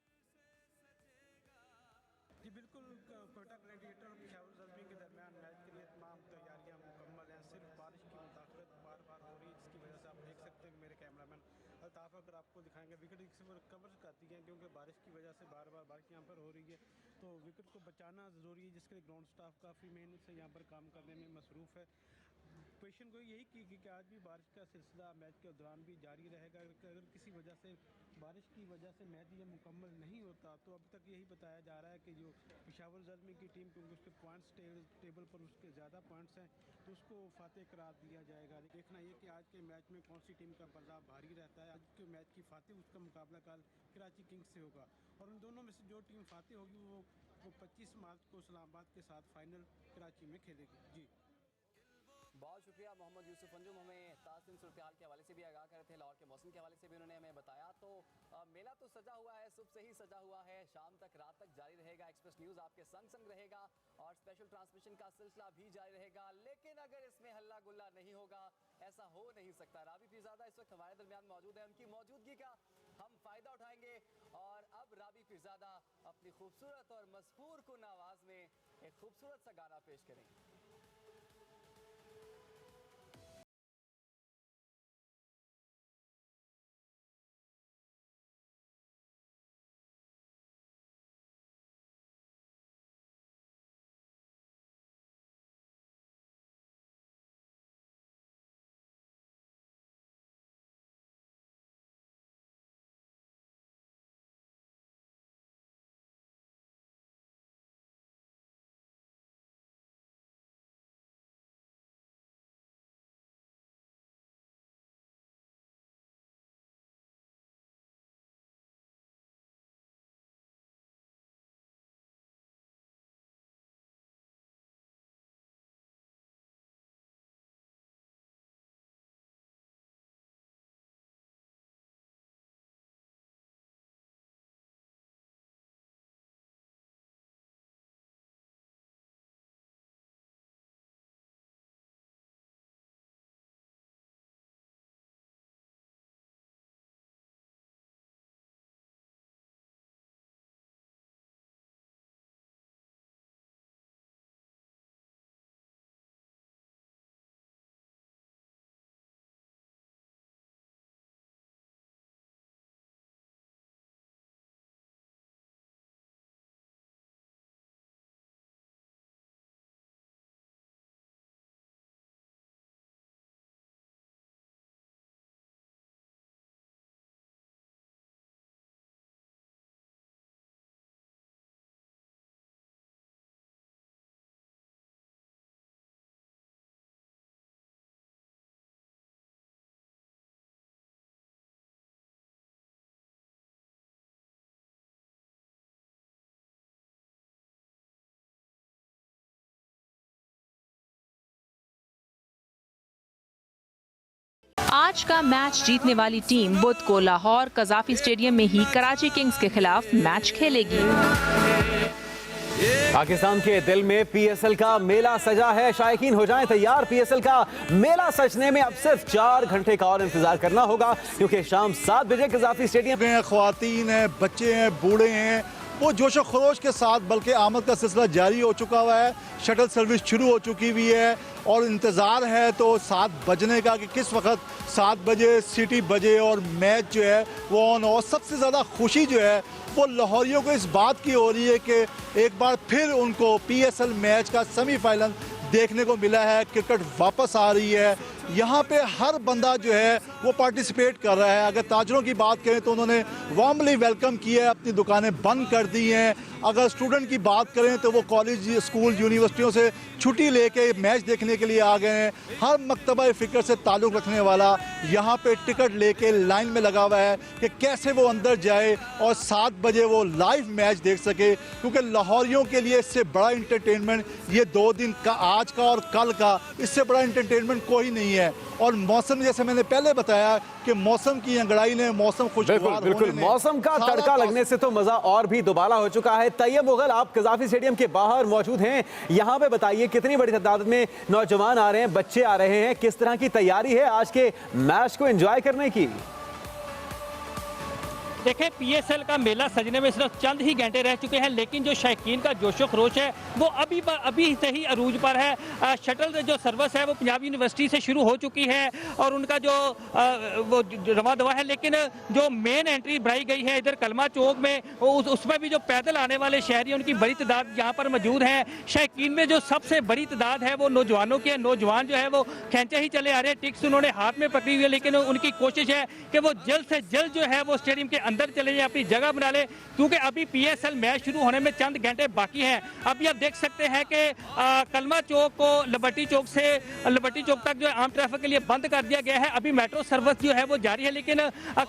[SPEAKER 4] जी बिल्कुल, कोयटा ग्लैडिएटर और पेशावर ज़ल्मी के दरमियान मैच के लिए तमाम तैयारियां मुकम्मल हैं। सिर्फ बारिश की मुदाखलत बार बार हो रही है, जिसकी वजह से आप देख सकते हैं मेरे कैमरामैन अल्ताफ़ अगर आपको दिखाएंगे विकेट कवर करती हैं, क्योंकि बारिश की वजह से बार बार बारिश यहाँ पर हो रही है, तो विकेट को बचाना ज़रूरी है, जिसके लिए ग्राउंड स्टाफ काफ़ी मेहनत से यहाँ पर काम करने में मसरूफ़ है। पेशन को यही की कि आज भी बारिश का सिलसिला मैच के दौरान भी जारी रहेगा। अगर किसी वजह से बारिश की वजह से मैच ये मुकम्मल नहीं होता, तो अभी तक यही बताया जा रहा है कि जो पेशावर ज़ल्मी की टीम, क्योंकि उसके पॉइंट्स टेबल पर उसके ज़्यादा पॉइंट्स हैं, तो उसको फातेह करार दिया जाएगा। देखना ये कि आज के मैच में कौन सी टीम का पर्दा भारी रहता है। आज के मैच की फातेह, उसका मुकाबला कल कराची किंग्स से होगा, और उन दोनों में से जो टीम फातेह होगी वो 25 मार्च को इस्लामाबाद के साथ फाइनल कराची में खेलेगी। जी
[SPEAKER 8] बहुत शुक्रिया मोहम्मद यूसुफ अंजुम, हमें ताज़ा सूरत हाल के हवाले से भी आगाह कर रहे थे, लाहौर के मौसम के हवाले से भी उन्होंने हमें बताया। तो मेला तो सजा हुआ है, सुबह से ही सजा हुआ है, शाम तक रात तक जारी रहेगा। एक्सप्रेस न्यूज़ आपके संग संग रहेगा और स्पेशल ट्रांसमिशन का सिलसिला भी जारी रहेगा। लेकिन अगर इसमें हल्ला गुल्ला नहीं होगा, ऐसा हो नहीं सकता। राबी पीरज़ादा इस वक्त हमारे दरमियान मौजूद है, उनकी मौजूदगी का हम फ़ायदा उठाएंगे और अब राबी पीरज़ादा अपनी खूबसूरत और मसहूर कुन आवाज़ में एक खूबसूरत सा गाना पेश करेंगे।
[SPEAKER 5] आज का मैच जीतने वाली टीम बुध को लाहौर कज़ाफी स्टेडियम में ही कराची किंग्स के खिलाफ मैच खेलेगी।
[SPEAKER 23] पाकिस्तान के दिल में पीएसएल का मेला सजा है, शायकीन हो जाएं तैयार। पीएसएल का मेला सजने में अब सिर्फ 4 घंटे का और इंतजार करना होगा, क्योंकि शाम 7 बजे कज़ाफी स्टेडियम
[SPEAKER 24] में ख्वातीन हैं, बच्चे हैं, बूढ़े हैं,
[SPEAKER 9] वो जोश व खरोश के साथ बल्कि आमद का सिलसिला जारी हो चुका हुआ है। शटल सर्विस शुरू हो चुकी हुई है और इंतज़ार है तो 7 बजने का कि किस वक्त 7 बजे सीटी बजे और मैच जो है वो ऑन। और सबसे ज़्यादा खुशी जो है वो लाहौरियों को इस बात की हो रही है कि एक बार फिर उनको PSL मैच का सेमीफाइनल देखने को मिला है। क्रिकेट वापस आ रही है। यहाँ पे हर बंदा जो है वो पार्टिसिपेट कर रहा है। अगर ताजरों की बात करें तो उन्होंने वार्मली वेलकम किया है, अपनी दुकानें बंद कर दी हैं। अगर स्टूडेंट की बात करें तो वो कॉलेज स्कूल यूनिवर्सिटियों से छुट्टी लेके मैच देखने के लिए आ गए हैं। हर मकतबा फ़िक्र से ताल्लुक़ रखने वाला यहाँ पे टिकट लेके लाइन में लगा हुआ है कि कैसे वो अंदर जाए और 7 बजे वो लाइव मैच देख सके, क्योंकि लाहौरियों के लिए इससे बड़ा इंटरटेनमेंट ये 2 दिन का, आज का और कल का, इससे बड़ा इंटरटेनमेंट कोई नहीं है। और मौसम, जैसे मैंने पहले बताया कि मौसम की अंगड़ाई ने मौसम खुशगवार
[SPEAKER 23] बिल्कुल मौसम का तड़का लगने से तो मजा और भी दुबाला हो चुका है। तैयब मुगल, आप कज़ाफ़ी स्टेडियम के बाहर मौजूद हैं। यहाँ पे बताइए कितनी बड़ी तादाद में नौजवान आ रहे हैं, बच्चे आ रहे हैं, किस तरह की तैयारी है आज के मैच को एंजॉय करने की?
[SPEAKER 10] देखें, PSL का मेला सजने में सिर्फ चंद ही घंटे रह चुके हैं, लेकिन जो शौकीन का जोशो खरोश है वो अभी से ही अरूज पर है। शटल जो सर्विस है वो पंजाब यूनिवर्सिटी से शुरू हो चुकी है और उनका जो वो रवा दवा है, लेकिन जो मेन एंट्री बनाई गई है इधर कलमा चौक में, उसमें भी जो पैदल आने वाले शहरी उनकी बड़ी तादाद यहाँ पर मौजूद है। शौकीन में जो सबसे बड़ी तादाद है वो नौजवानों की है। नौजवान जो है वो खींचे ही चले आ रहे हैं, टिक्स उन्होंने हाथ में पकड़ी हुई है, लेकिन उनकी कोशिश है कि वो जल्द से जल्द जो है वो स्टेडियम के अंदर चले जाए, अपनी जगह बना ले, क्योंकि अभी PSL मैच शुरू होने में चंद घंटे बाकी हैं। अभी आप देख सकते हैं कि कलमा चौक को लिबर्टी चौक से लिबर्टी चौक तक जो आम ट्रैफिक के लिए बंद कर दिया गया है। अभी मेट्रो सर्विस जो है वो जारी है, लेकिन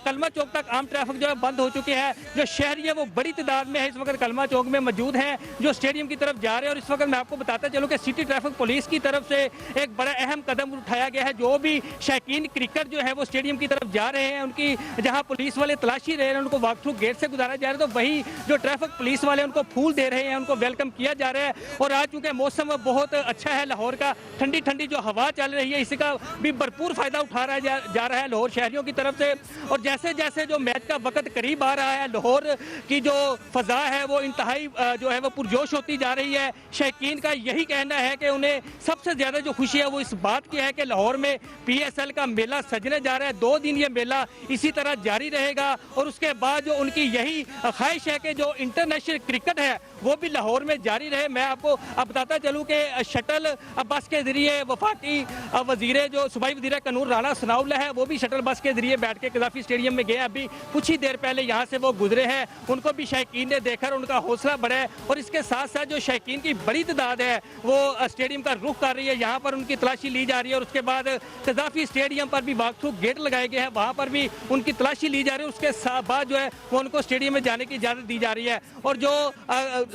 [SPEAKER 10] कलमा चौक तक आम ट्रैफिक जो है बंद हो चुके हैं। जो शहरी है वो बड़ी तादाद में है इस वक्त कलमा चौक में मौजूद हैं, जो स्टेडियम की तरफ जा रहे हैं। और इस वक्त मैं आपको बताता चलूँ कि सिटी ट्रैफिक पुलिस की तरफ से एक बड़ा अहम कदम उठाया गया है। जो भी शौकीन क्रिकेट जो है वो स्टेडियम की तरफ जा रहे हैं, उनकी जहाँ पुलिस वाले तलाशी रहे हैं, उनको वॉक थ्रू गेट से गुजारा जा रहा है, तो वही जो ट्रैफिक पुलिस वाले उनको फूल दे रहे हैं, उनको वेलकम किया जा रहा है। और आज चूंकि मौसम बहुत अच्छा है, लाहौर का ठंडी ठंडी जो हवा चल रही है, इसका भी भरपूर फायदा उठा रहा जा रहा है लाहौर शहरियों की तरफ से। और जैसे जैसे जो मैच का वक्त करीब आ रहा है, लाहौर की जो फजा है वो इंतहाई जो है वो पुरजोश होती जा रही है। शौकीन का यही कहना है कि उन्हें सबसे ज्यादा जो खुशी है वो इस बात की है कि लाहौर में PSL का मेला सजने जा रहा है। 2 दिन ये मेला इसी तरह जारी रहेगा और उसके बाद जो उनकी यही ख्वाहिश है कि जो इंटरनेशनल क्रिकेट है वो भी लाहौर में जारी रहे। मैं आपको अब बताता चलूँ कि शटल बस के जरिए वफाकी वजीर जो सूबाई वजीर कानून राणा सनाउल्लाह है, वो भी शटल बस के जरिए बैठ के कज़ाफ़ी स्टेडियम में गए। अभी कुछ ही देर पहले यहाँ से वो गुजरे हैं, उनको भी शौकीन ने देखकर उनका हौसला बढ़ा है। और इसके साथ साथ जो शौकीन की बड़ी तादाद है वो स्टेडियम का रुख कर रही है, यहाँ पर उनकी तलाशी ली जा रही है। और उसके बाद कज़ाफ़ी स्टेडियम पर भी वॉक थ्रू गेट लगाए गए हैं, वहाँ पर भी उनकी तलाशी ली जा रही है। उसके बाद जो है वो उनको स्टेडियम में जाने की इजाज़त दी जा रही है। और जो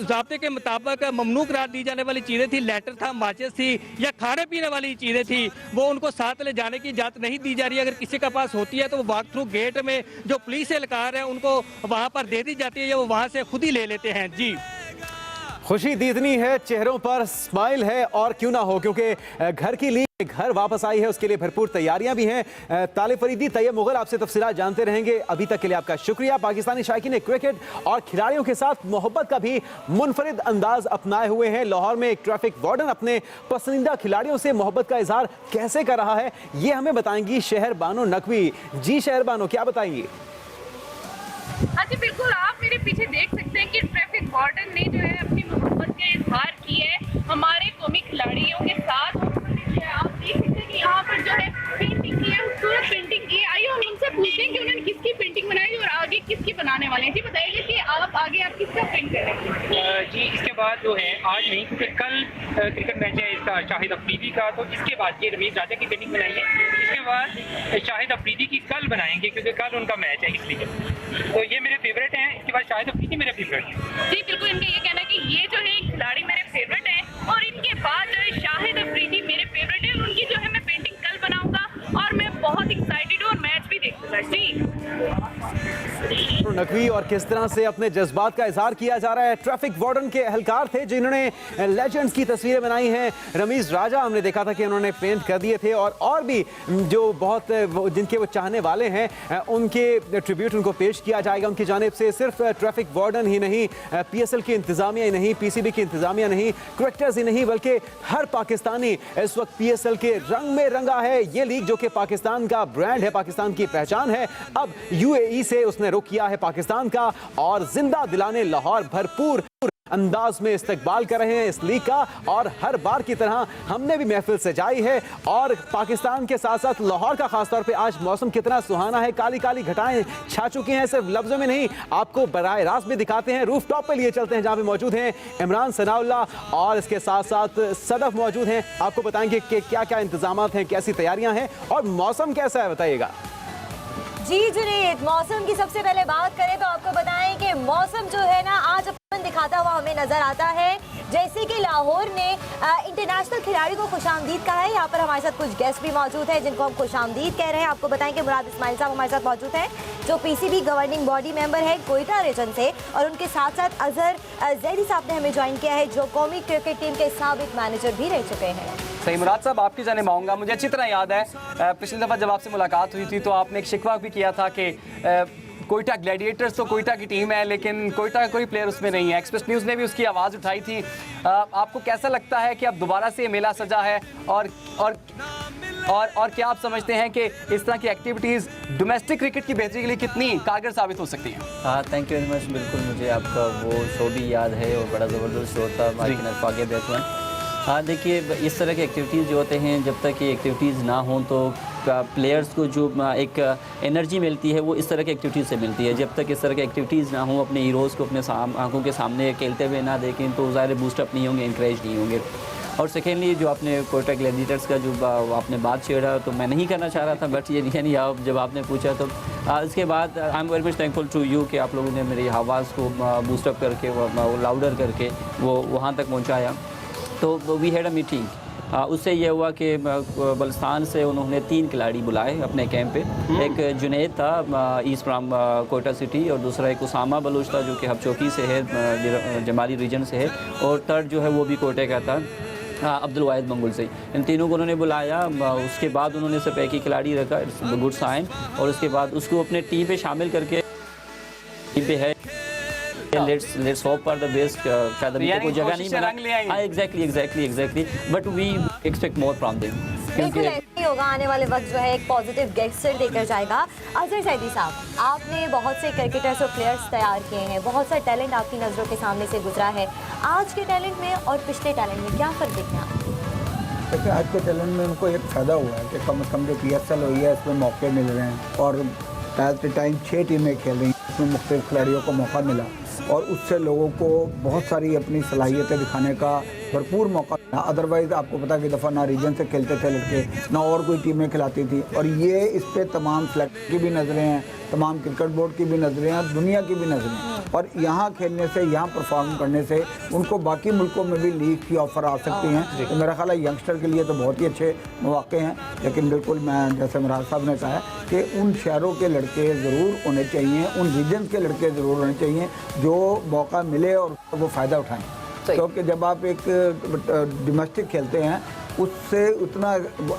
[SPEAKER 10] ज़ाब्ते के मुताबिक ममनू करार दी जाने वाली चीज़ें थी, लेटर था, माचिस थी या खाने पीने वाली चीज़ें थी, वो उनको साथ ले जाने की इजाज़त नहीं दी जा रही है। अगर किसी के पास होती है तो वो वॉक थ्रू गेट में जो पुलिस एहलकार है उनको वहाँ पर दे दी जाती है या वो वहाँ से खुद ही ले लेते हैं। जी,
[SPEAKER 23] खुशी दीदनी है, चेहरों पर स्माइल है, और क्यों ना हो, क्योंकि घर की लीग घर वापस आई है, उसके लिए भरपूर तैयारियां भी हैं। तालिब फरीदी, तैयब मुगल, आपसे तफसीलात जानते रहेंगे। अभी तक के लिए आपका शुक्रिया। पाकिस्तानी शायकीन क्रिकेट और खिलाड़ियों के साथ मोहब्बत का भी मुनफरिद अंदाज अपनाए हुए हैं। लाहौर में एक ट्रैफिक वार्डन अपने पसंदीदा खिलाड़ियों से मोहब्बत का इजहार कैसे कर रहा है, ये हमें बताएंगी शहर बानो नकवी। जी शहर बानो, क्या बताएंगी?
[SPEAKER 12] हाँ जी बिल्कुल, आप मेरे पीछे देख सकते हैं कि ट्रैफिक वार्डन ने जो है अपनी मोहब्बत का इजहार किया है हमारे कौमी खिलाड़ियों के साथ। आप देख सकते हैं कि यहाँ पर जो है पेंटिंग की है, खूबसूरत पेंटिंग की है। आइए हम इनसे पूछते हैं कि उन्होंने किसकी पेंटिंग बनाई और आगे किसकी बनाने वाले हैं। जी बताइए कि आप किसका पेंट कर रहे हैं?
[SPEAKER 24] जी, इसके बाद जो है आज नहीं, क्योंकि कल क्रिकेट मैच है इसका शाहिद अफरीदी का, तो इसके बाद ये रमीज राजा की पेंटिंग बनाई है। इसके बाद शाहिद अफरीदी की कल बनाएंगे, क्योंकि कल उनका मैच है इसलिए। तो ये मेरे फेवरेट हैं। इसके बाद शाहिद अफरीदी मेरे फेवरेट हैं।
[SPEAKER 12] जी बिल्कुल, इनका ये कहना है कि ये जो है खिलाड़ी मेरे फेवरेट है और इनके बाद जो है शाहिद अफरीदी मेरे फेवरेट है। उनकी जो है मैं पेंटिंग कल बनाऊंगा और मैं बहुत एक्साइटेड हूँ और मैच भी देखूंगा। जी
[SPEAKER 23] नकवी और किस तरह से अपने जज्बात का इजहार किया जा रहा है। ट्रैफिक वार्डन के एहलकार थे जिन्होंने लेजेंड्स की तस्वीरें बनाई हैं। रमीज राजा हमने देखा था कि उन्होंने पेंट कर दिए थे और भी जो बहुत जिनके वो चाहने वाले हैं उनके ट्रिब्यूट उनको पेश किया जाएगा उनकी जानिब से। सिर्फ ट्रैफिक वार्डन ही नहीं, PSL की इंतजामिया ही नहीं, PCB की इंतजामिया नहीं, क्रिकेटर्स ही नहीं, बल्कि हर पाकिस्तानी इस वक्त PSL के रंग में रंगा है। ये लीग जो कि पाकिस्तान का ब्रांड है, पाकिस्तान की पहचान है, अब UAE से उसने रुख किया है पाकिस्तान का और जिंदा दिलाने लाहौर भरपूर अंदाज में इस्तकबाल कर रहे हैं इस लीग का। और हर बार की तरह हमने भी महफिल सजाई है और पाकिस्तान के साथ साथ लाहौर का खासतौर पे आज मौसम कितना सुहाना है। काली काली घटाएं छा चुकी हैं, सिर्फ लफ्जों में नहीं आपको बराह रास्त भी दिखाते हैं। रूफ टॉप पे लिए चलते हैं जहां पे मौजूद हैं इमरान सनाउल्ला और इसके साथ साथ सदफ मौजूद हैं। आपको बताएंगे कि क्या क्या इंतजाम हैं, कैसी तैयारियां हैं और मौसम कैसा है, बताइएगा।
[SPEAKER 3] जी जुनैद, मौसम की सबसे पहले बात करें तो आपको बताएं कि मौसम जो है ना आज अपन दिखाता हुआ हमें नजर आता है। जैसे कि लाहौर ने इंटरनेशनल खिलाड़ी को खुशामदीद कहा है। यहाँ पर हमारे साथ कुछ गेस्ट भी मौजूद हैं जिनको हम खुशामदीद कह रहे हैं। आपको बताएं कि मुराद इस्माइल साहब हमारे साथ मौजूद हैं जो PCB गवर्निंग बॉडी मेंबर है कोयटा रीजन से, और उनके साथ साथ अजहर जैदी साहब ने हमें ज्वाइन किया है जो कौमी क्रिकेट टीम के साबिक मैनेजर भी रह चुके हैं।
[SPEAKER 8] सही मुराद साहब, आपकी जाने आऊँगा। मुझे अच्छी तरह याद है पिछली दफ़ा जब आपसे मुलाकात हुई थी तो आपने एक शिकवा भी किया था कि कोयटा ग्लैडिएटर्स तो कोयटा की टीम है लेकिन कोयटा का कोई प्लेयर उसमें नहीं है। एक्सप्रेस न्यूज़ ने भी उसकी आवाज़ उठाई थी। आपको कैसा लगता है कि अब दोबारा से मेला सजा है और क्या आप समझते हैं कि इस तरह की एक्टिविटीज़ डोमेस्टिक क्रिकेट की बेहतरी के लिए कितनी कारगर साबित हो सकती हैं?
[SPEAKER 11] हाँ, थैंक यू वेरी मच। बिल्कुल, मुझे आपका वो शो भी याद है और बड़ा ज़बरदस्त शो था आगे बैट्समैन। हाँ देखिए, इस तरह की एक्टिविटीज़ जो होते हैं जब तक ये एक्टिविटीज़ ना हों तो प्लेयर्स को जो एक एनर्जी मिलती है वो इस तरह की एक्टिविटीज़ से मिलती है। जब तक इस तरह की एक्टिविटीज़ ना हों, अपने हीरोज़ को अपने आंखों के सामने खेलते हुए ना देखें तो ज़ाहिर बूस्टअप नहीं होंगे, इंकरेज नहीं होंगे। और सेकेंडली जो आपने कोयटा ग्लैडिएटर्स का जो आपने बात छेड़ा तो मैं नहीं करना चाह रहा था, बट ये यानी आप जब आपने पूछा तो इसके बाद I am very much thankful to you कि आप लोगों ने मेरी आवाज़ को बूस्टअप करके लाउडर करके वो वहाँ तक पहुँचाया। तो वी हैड अ मीटिंग, उससे ये हुआ कि बलुस्तान से उन्होंने 3 खिलाड़ी बुलाए अपने कैंप पे। एक जुनैद था ईस्ट फ्राम कोयटा सिटी, और दूसरा एक उसामा बलूच था जो कि हबचौकी से है, जमाली रीजन से है, और थर्ड जो है वो भी कोयटे का था, अब्दुल वाहिद मंगुल से। इन तीनों को उन्होंने बुलाया। उसके बाद उन्होंने सिर्फ एक ही खिलाड़ी रखा, इट्स गुड साइन, और उसके बाद उसको अपने टीम पे शामिल करके टीम पे है let's hope for the best। शायद अभी तक कोई जगह नहीं मिला। Exactly but we expect more from them.
[SPEAKER 3] बिल्कुल ऐसा ही होगा, आने वाले वक्त जो है एक पॉजिटिव गेस्टर देकर जाएगा। अजहर जैदी साहब, आपने बहुत से क्रिकेटर्स और प्लेयर्स तैयार किए हैं, बहुत सा टैलेंट आपकी नज़रों के सामने से गुजरा है। आज के टैलेंट में और पिछले टैलेंट में क्या फ़र्क दिखता है आपको?
[SPEAKER 22] देखिए, आज के टैलेंट में उनको एक फ़ायदा हुआ है कि कम से कम जो PSL हुई है इसमें मौके मिल रहे हैं, और टाइम 6 टीमें खेल रही हैं, इसमें मुख्तलिफ खिलाड़ियों को मौका मिला और उससे लोगों को बहुत सारी अपनी सलाहियतें दिखाने का भरपूर मौका मिला। अदरवाइज़ आपको पता कि दफ़ा ना रीजन से खेलते थे लड़के, ना और कोई टीमें खिलाती थी, और ये इस पे तमाम सेलेक्ट की भी नज़रें हैं, तमाम क्रिकेट बोर्ड की भी नज़रें हैं, दुनिया की भी नज़रें हैं। और यहाँ खेलने से, यहाँ परफॉर्म करने से उनको बाकी मुल्कों में भी लीग की ऑफ़र आ सकती हैं। तो मेरा ख्याल है यंगस्टर के लिए तो बहुत ही अच्छे मौके हैं। लेकिन बिल्कुल मैं जैसे मुराद साहब ने कहा है कि उन शहरों के लड़के ज़रूर होने चाहिए, उन रीजन के लड़के ज़रूर होने चाहिए जो मौका मिले और वो फ़ायदा उठाएँ। क्योंकि जब आप एक डोमेस्टिक खेलते हैं उससे उतना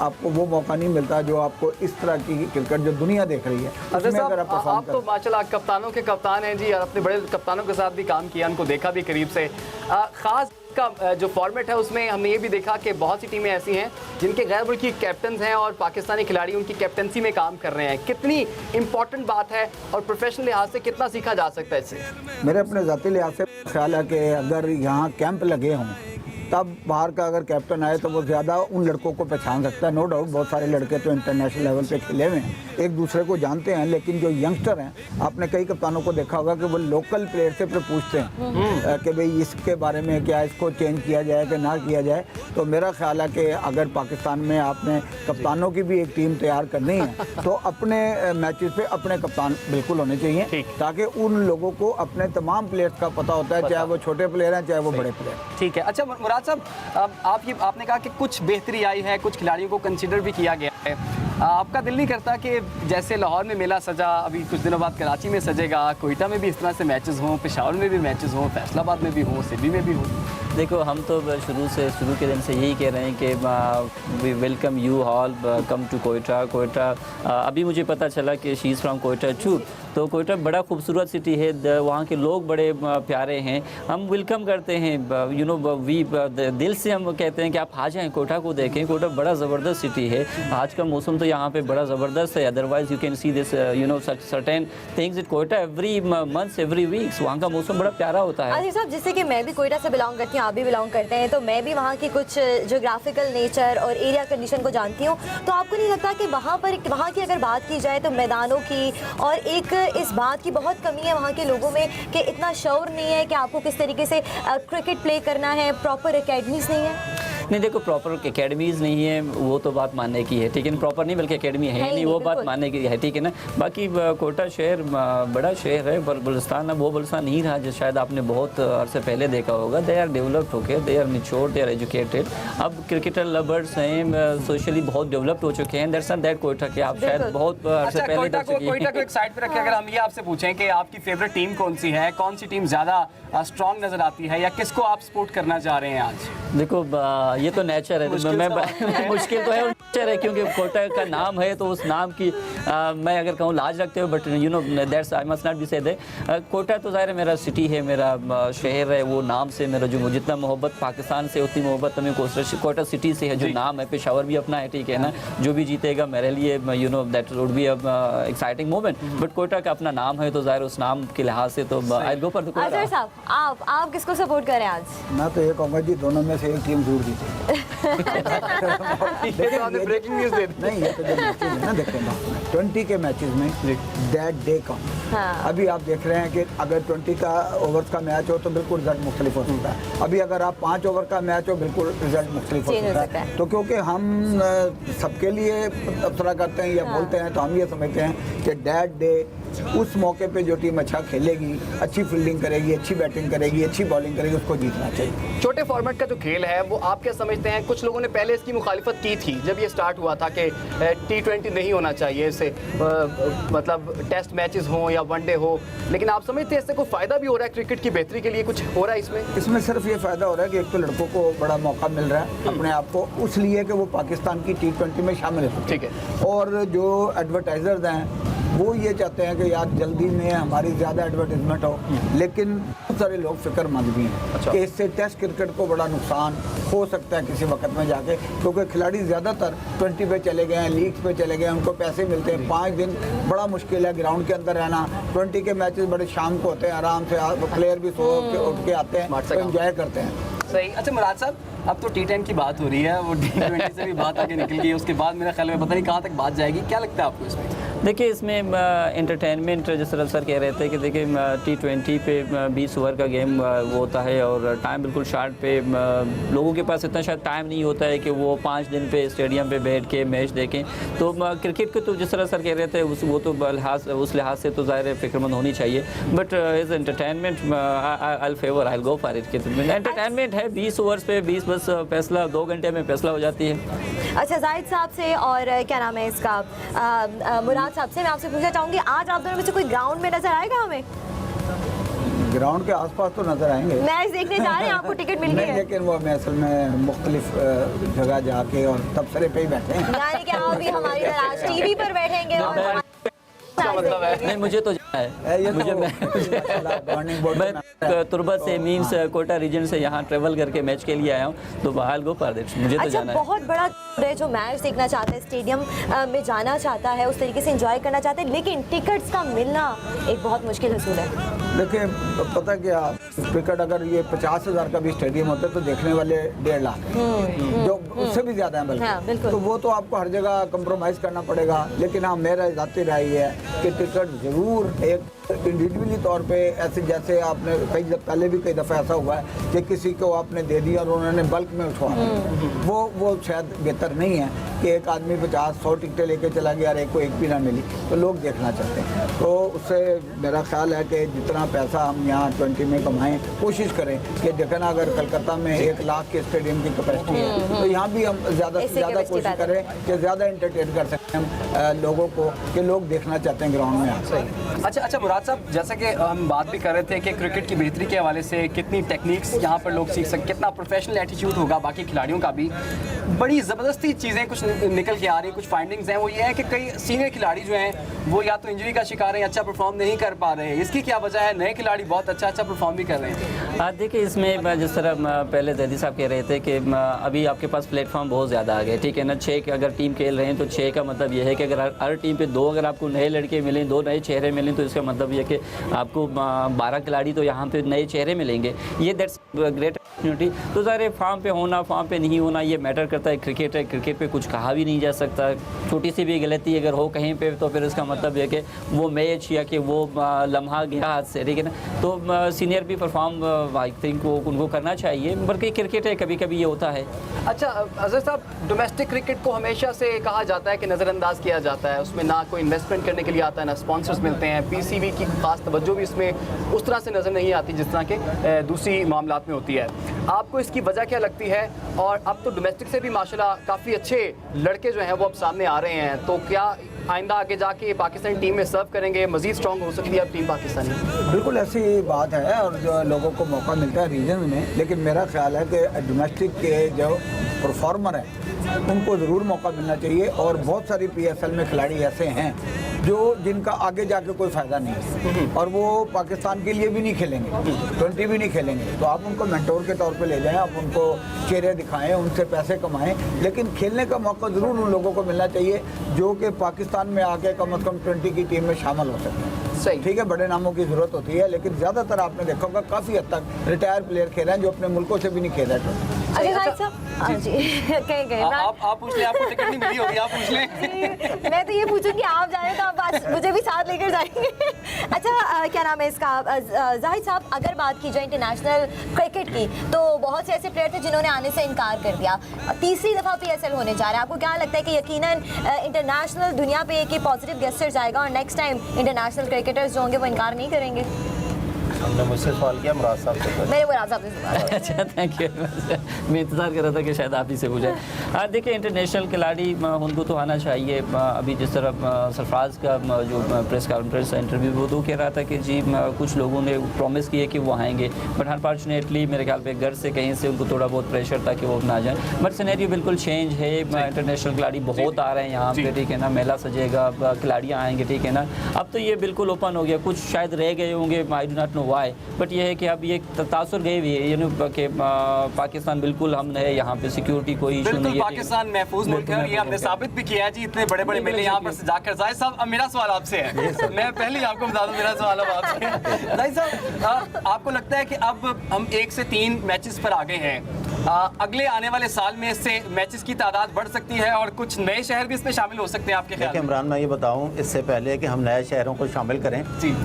[SPEAKER 22] आपको वो मौका नहीं मिलता जो आपको इस तरह की क्रिकेट जो दुनिया देख रही है।
[SPEAKER 8] अगर आप तो माशाल्लाह कप्तानों के कप्तान हैं जी, और अपने बड़े कप्तानों के साथ भी काम किया, उनको देखा भी करीब से। ख़ास का जो फॉर्मेट है उसमें हमने ये भी देखा कि बहुत सी टीमें ऐसी हैं जिनके गैर मुल्की कैप्टन हैं और पाकिस्तानी खिलाड़ी उनकी कैप्टनसी में काम कर रहे हैं। कितनी इंपॉर्टेंट बात है और प्रोफेशनल लिहाज से कितना सीखा जा सकता है इससे?
[SPEAKER 22] मेरे अपने ज़ाती लिहाज से ख्याल है कि अगर यहाँ कैंप लगे हों तब बाहर का अगर कैप्टन आए तो वो ज़्यादा उन लड़कों को पहचान सकता है। नो डाउट बहुत सारे लड़के तो इंटरनेशनल लेवल पे खेले हुए हैं, एक दूसरे को जानते हैं, लेकिन जो यंगस्टर हैं आपने कई कप्तानों को देखा होगा कि वो लोकल प्लेयर से फिर पूछते हैं कि भाई इसके बारे में क्या, इसको चेंज किया जाए कि ना किया जाए। तो मेरा ख्याल है कि अगर पाकिस्तान में आपने कप्तानों की भी एक टीम तैयार करनी है तो अपने मैचेस पे अपने कप्तान बिल्कुल होने चाहिए, ताकि उन लोगों को अपने तमाम प्लेयर्स का पता होता है, चाहे वो छोटे प्लेयर हैं चाहे वो बड़े प्लेयर।
[SPEAKER 8] ठीक है। अच्छा मुराद साहब, आपने कहा कि कुछ बेहतरी आई है, कुछ खिलाड़ियों को कंसीडर भी किया गया है। आपका दिल नहीं करता कि जैसे लाहौर में मेला सजा, अभी कुछ दिनों बाद कराची में सजेगा, कोयटा में भी इस तरह से मैचेस हों, पेशावर में भी मैचेस हों, फैसलाबाद में भी हों, सिडनी में भी हों?
[SPEAKER 11] देखो, हम तो शुरू के दिन से यही कह रहे हैं कि we welcome you all, come to Quetta. अभी मुझे पता चला कि she is from Quetta too, तो कोयटा बड़ा खूबसूरत सिटी है, वहाँ के लोग बड़े प्यारे हैं, हम वेलकम करते हैं, यू नो, वी दिल से हम कहते हैं कि आप आ जाएँ, कोयटा को देखें। कोयटा बड़ा ज़बरदस्त सिटी है, आज का मौसम तो यहाँ पे बड़ा ज़बरदस्त है, otherwise you can see this you know certain things in Quetta every months, every weeks, वहाँ का मौसम बड़ा प्यारा होता है।
[SPEAKER 3] आसिफ साहब, जिससे कि मैं भी कोयटा से बिलोंग करती हूँ, आप भी बिलोंग करते हैं, तो मैं भी वहाँ की कुछ जोग्राफिकल नेचर और एरिया कंडीशन को जानती हूँ। तो आपको नहीं लगता कि वहाँ की अगर बात की जाए तो मैदानों की और एक इस बात की बहुत कमी है वहाँ के लोगों में कि इतना शौर नहीं है कि आपको किस तरीके से क्रिकेट प्ले करना है, प्रॉपर एकेडमीज नहीं है?
[SPEAKER 11] नहीं, देखो, प्रॉपर एकेडमीज़ नहीं है, वो तो बात मानने की है, ठीक है, प्रॉपर नहीं बल्कि एकेडमी है नहीं, वो बात मानने की है, ठीक है ना। बाकी कोयटा शहर बड़ा शहर है, बलुस्तान अब वो बलुस्तान नहीं रहा जो शायद आपने बहुत अरसे पहले देखा होगा। दे आर डेवलप्ड होके, they are mature, they are educated, अब क्रिकेटर लवर्स हैं, सोशली बहुत डेवलप्ड हो चुके हैं। दैट्स नॉट दैट कोयटा के आप शायद बहुत अरसे पहले देख चुके हैं।
[SPEAKER 8] कोयटा को एक साइड पे रखें, अगर हम ये आपसे पूछें कि आपकी फेवरेट टीम कौन सी है, कौन सी टीम ज़्यादा स्ट्रॉन्ग नज़र आती है, या किसको आप सपोर्ट करना चाह रहे हैं आज?
[SPEAKER 11] देखो, ये तो नेचर है, मुश्किल तो है, नेचर है, क्योंकि कोयटा का नाम है तो उस नाम की मैं अगर कहूँ लाज रखते हो, but you know that's I must not be से दे। कोयटा तो ज़ाहिर है मेरा सिटी है, मेरा शहर है, वो नाम से मेरा जो जितना मोहब्बत पाकिस्तान से उतनी मोहब्बत हमें कोयटा सिटी से है, जो नाम है। पेशावर भी अपना है, ठीक है ना, जो भी जीतेगा मेरे लिए you know that would be exciting moment, but Quetta का अपना नाम है तो ज़ाहिर उस नाम के लिहाज से तो I go for the Quetta.
[SPEAKER 3] Azhar साहब, आप किसको सपोर्ट करें आज?
[SPEAKER 22] मैं तो ये कहूँगा जी, दोनों में से एक टीम जरूर जीते।
[SPEAKER 8] ब्रेकिंग न्यूज़ दे दी।
[SPEAKER 22] नहीं, ये तो ना देखो ना, 20 के मैचेस में दैट डे काउंट। अभी आप देख रहे हैं कि अगर 20 का ओवर्स का मैच हो तो बिल्कुल रिजल्ट मुख्तलिफ हो सकता है। अभी अगर आप 5 ओवर का मैच हो, बिल्कुल रिजल्ट मुख्तलिफ हो सकता है। तो क्योंकि हम सबके लिए तबसरा करते हैं या बोलते हैं, तो हम ये समझते हैं कि दैट डे उस मौके पे जो टीम अच्छा खेलेगी, अच्छी फील्डिंग करेगी, अच्छी बैटिंग करेगी, अच्छी बॉलिंग करेगी, उसको जीतना चाहिए।
[SPEAKER 8] छोटे फॉर्मेट का जो खेल है वो आप क्या समझते हैं? कुछ लोगों ने पहले इसकी मुखालिफत की थी जब ये स्टार्ट हुआ था कि T20 नहीं होना चाहिए, इससे मतलब टेस्ट मैचेस हों या वनडे हो, लेकिन आप समझते हैं इससे कोई फ़ायदा भी हो रहा है क्रिकेट की बेहतरी के लिए? कुछ हो रहा है इसमें
[SPEAKER 22] सिर्फ ये फ़ायदा हो रहा है कि एक तो लड़कों को बड़ा मौका मिल रहा है अपने आप को उस लिए कि वो पाकिस्तान की T20 में शामिल हो,
[SPEAKER 8] ठीक है।
[SPEAKER 22] और जो एडवर्टाइजर्स हैं वो ये चाहते हैं कि यार जल्दी में हमारी ज़्यादा एडवर्टाइजमेंट हो, लेकिन बहुत सारे लोग फिक्रमंद भी हैं कि इससे टेस्ट क्रिकेट को बड़ा नुकसान हो सकता है किसी वक्त में जाके, क्योंकि खिलाड़ी ज़्यादातर 20 पे चले गए हैं, लीग्स पे चले गए हैं, उनको पैसे मिलते हैं, 5 दिन बड़ा मुश्किल है ग्राउंड के अंदर रहना। 20 के मैचेस बड़े शाम को होते हैं, आराम से प्लेयर भी सो के उठ के आते हैं, तो एंजॉय करते हैं।
[SPEAKER 8] सही। अच्छा मुराद साहब, अब तो T10 की बात हो रही है, वो T20 से भी बात आगे निकल गई, उसके बाद मेरा ख्याल में पता नहीं कहाँ तक बात जाएगी, क्या लगता है आपको इसमें?
[SPEAKER 11] देखिए, इसमें एंटरटेनमेंट जिस तरह सर कह रहे थे कि देखिए T20 पे 20 ओवर का गेम वो होता है और टाइम बिल्कुल शार्ट पे, लोगों के पास इतना शायद टाइम नहीं होता है कि वो 5 दिन पे स्टेडियम पे बैठ के मैच देखें। तो क्रिकेट को तो जिस तरह सर कह रहे थे वो तो उस लिहाज से तो ज़ाहिर फिक्रमंद होनी चाहिए, but as entertainment I favour I go for it. Entertainment है, 20 ओवर्स पे 20 बस फैसला 2 घंटे में फैसला हो जाती है।
[SPEAKER 3] अच्छा, जाहिद साहब से और क्या नाम है इसका मुराद साहब से मैं आपसे पूछना चाहूँगी, आज आप दोनों में से कोई ग्राउंड में नजर आएगा हमें?
[SPEAKER 22] ग्राउंड के आसपास तो नजर आएंगे,
[SPEAKER 3] मैच देखने जा रहे हैं, आपको टिकट मिल गई है?
[SPEAKER 22] लेकिन वो मैं असल में मुख्तलिफ जगह जाके और तबसरे पे ही बैठे हैं,
[SPEAKER 3] यानी कि आप भी हमारी तरह आज टीवी पर बैठेंगे और
[SPEAKER 11] मतलब है नहीं, मुझे तो जाना है, मैं तुर्बत से मीन्स कोटा रीजन से यहाँ ट्रेवल करके मैच के लिए आया हूँ, तो I will go for that, मुझे तो जाना है।
[SPEAKER 3] बहुत बड़ा है जो मैच देखना चाहता है, स्टेडियम में जाना चाहता है, उस तरीके से एंजॉय करना चाहते हैं, लेकिन टिकट्स का मिलना एक बहुत मुश्किल हसूल है।
[SPEAKER 22] देखिए, पता क्या, टिकट अगर ये 50,000 का भी स्टेडियम होता है तो देखने वाले 1.5 लाख जो उससे भी ज़्यादा है बल्कि, तो वो तो आपको हर जगह कंप्रोमाइज़ करना पड़ेगा। लेकिन हाँ, मेरा ज़ाती राय है कि टिकट ज़रूर एक इंडिविजुअली तौर पे ऐसे जैसे आपने पहले भी कई दफ़ा ऐसा हुआ है कि किसी को आपने दे दिया और उन्होंने बल्क में उठवा वो शायद बेहतर नहीं है कि एक आदमी 50-100 टिकटें लेके चला गया और एक को एक भी ना मिली, तो लोग देखना चाहते हैं। तो उससे मेरा ख्याल है कि जितना पैसा हम यहाँ 20 में कमाएं, कोशिश करें कि देखना अगर कलकत्ता में 1 लाख के स्टेडियम की कैपेसिटी है तो यहाँ भी हम ज़्यादा से ज़्यादा कोशिश करें कि ज़्यादा इंटरटेन कर सकें हम लोगों को, कि लोग देखना चाहते हैं ग्राउंड में आकर।
[SPEAKER 8] अच्छा मुराद साहब, जैसा कि हम बात भी कर रहे थे कि क्रिकेट की बेहतरी के हवाले से कितनी टेक्निक्स यहाँ पर लोग सीख सकते, कितना प्रोफेशनल एटीट्यूड होगा बाकी खिलाड़ियों का भी, बड़ी ज़बरदस्ती चीज़ें कुछ निकल के आ रही हैं, कुछ फाइंडिंग्स हैं। वो ये है कि कई सीनियर खिलाड़ी जो हैं वो या तो इंजरी का शिकार हैं, अच्छा परफॉर्म नहीं कर पा रहे हैं। इसकी क्या वजह है? नए खिलाड़ी बहुत अच्छा परफॉर्म भी कर रहे हैं।
[SPEAKER 11] देखिए, इसमें जिस तरह पहले जैदी साहब कह रहे थे कि अभी आपके पास प्लेटफॉर्म बहुत ज़्यादा आ गए, ठीक है ना। 6 अगर टीम खेल रहे हैं तो 6 का मतलब ये है कि अगर हर टीम पे 2 अगर आपको नए लड़के मिलें, 2 नए चेहरे मिलें, तो इसका मतलब ये कि आपको 12 खिलाड़ी तो यहाँ पे नए चेहरे मिलेंगे। ये दैट्स ग्रेट अपॉर्चुनिटी। तो ज़ाहिर फॉर्म पे होना, फॉर्म पे नहीं होना, ये मैटर करता है। क्रिकेट है, क्रिकेट पे कुछ कहा भी नहीं जा सकता। छोटी सी भी गलती अगर हो कहीं पे तो फिर इसका मतलब ये कि वो मैच या कि वो लम्हा गया हाथ से, ठीक है ना। तो सीनियर भी परफॉर्म आई थिंक वो उनको करना चाहिए, बल्कि क्रिकेट है, कभी कभी ये होता है।
[SPEAKER 8] अच्छा अजहर साहब, डोमेस्टिक क्रिकेट को हमेशा से कहा जाता है कि नज़रअंदाज किया जाता है, उसमें ना कोई इन्वेस्टमेंट करने के लिए आता है, ना स्पॉन्सर्स मिलते हैं, पीसीबी की खास तवज्जो भी इसमें उस तरह से नज़र नहीं आती जिस तरह के दूसरी मामलात में होती है। आपको इसकी वजह क्या लगती है? और अब तो डोमेस्टिक से भी माशाल्लाह काफ़ी अच्छे लड़के जो हैं वो अब सामने आ रहे हैं, तो क्या आइंदा आगे जाके पाकिस्तानी टीम में सर्व करेंगे, मज़ीद स्ट्रॉन्ग हो सकती है अब टीम पाकिस्तानी?
[SPEAKER 22] बिल्कुल ऐसी बात है और जो लोगों को मौका मिलता है रीजन में, लेकिन मेरा ख्याल है कि डोमेस्टिक के जो परफॉर्मर हैं उनको ज़रूर मौका मिलना चाहिए। और बहुत सारी PSL में खिलाड़ी ऐसे हैं जो जिनका आगे जाके कोई फ़ायदा नहीं है और वो पाकिस्तान के लिए भी नहीं खेलेंगे, 20 भी नहीं खेलेंगे, तो आप उनको मेंटोर के तौर पे ले जाएं, आप उनको चेहरे दिखाएं, उनसे पैसे कमाएं, लेकिन खेलने का मौका ज़रूर उन लोगों को मिलना चाहिए जो कि पाकिस्तान में आके कम से कम 20 की टीम में शामिल हो सकते हैं।
[SPEAKER 8] सही,
[SPEAKER 22] ठीक है, बड़े नामों की ज़रूरत होती है, लेकिन ज़्यादातर आपने देखा होगा काफ़ी हद तक रिटायर प्लेयर खेल रहे हैं जो अपने मुल्कों से भी नहीं खेल रहे।
[SPEAKER 8] आप पूछ लें, आपको टिकट नहीं मिली होगी, आप पूछ लें।
[SPEAKER 3] मैं तो ये पूछूंगी, आप जाए तो आप मुझे भी साथ लेकर जाएंगे। अच्छा क्या नाम है इसका, जाहिद साहब, अगर बात की जाए इंटरनेशनल क्रिकेट की तो बहुत से ऐसे प्लेयर थे जिन्होंने आने से इनकार कर दिया। तीसरी दफ़ा PSL होने जा रहा है, आपको क्या लगता है कि यकीनन इंटरनेशनल दुनिया पे एक पॉजिटिव गेस्चर जाएगा और नेक्स्ट टाइम इंटरनेशनल क्रिकेटर्स जो होंगे वो इनकार नहीं करेंगे?
[SPEAKER 14] हमने मुझसे सवाल किया, मुराद साहब से।
[SPEAKER 3] मेरे मुराद साहब से।
[SPEAKER 11] अच्छा, थैंक यू। मैं इंतज़ार कर रहा था कि शायद आप ही से पूछें। हाँ, देखिए, इंटरनेशनल खिलाड़ी उनको तो आना चाहिए। अभी जिस तरह सरफराज का जो प्रेस कॉन्फ्रेंस इंटरव्यू वो तो कह रहा था कि जी कुछ लोगों ने प्रॉमिस किए कि वो आएंगे, बट अनफॉर्चुनेटली मेरे ख्याल पे घर से कहीं से उनको थोड़ा बहुत प्रेशर था कि वो ना जाए। बट सिनेरियो बिल्कुल चेंज है, इंटरनेशनल खिलाड़ी बहुत आ रहे हैं यहाँ पे, ठीक है ना। मेला सजेगा, खिलाड़ियाँ आएंगे, ठीक है ना। अब तो ये बिल्कुल ओपन हो गया, कुछ शायद रह गए होंगे, I do not know why, but ये है कि अब ये तासुर गए हुए है कि पाकिस्तान बिल्कुल हम है यहाँ पे, सिक्योरिटी कोई इशू नहीं है,
[SPEAKER 8] पाकिस्तान महफूज मुल्क है और ये हमने साबित भी किया है जी, इतने बड़े बड़े मेले यहाँ पर जाकर। जाहिद साहब, अब मेरा सवाल आपसे है, मैं पहले ही आपको बता दूं मेरा सवाल अब आपसे। जाहिद साहब, आपको लगता है कि अब हम 1 से 3 मैचेस पर आ गए हैं, अगले आने वाले साल में इससे मैचेस की तादाद बढ़ सकती है और कुछ नए शहर भी इसमें शामिल हो सकते हैं आपके ख्याल में?
[SPEAKER 14] इमरान, मैं ये बताऊं इससे पहले कि हम नए शहरों को शामिल करें,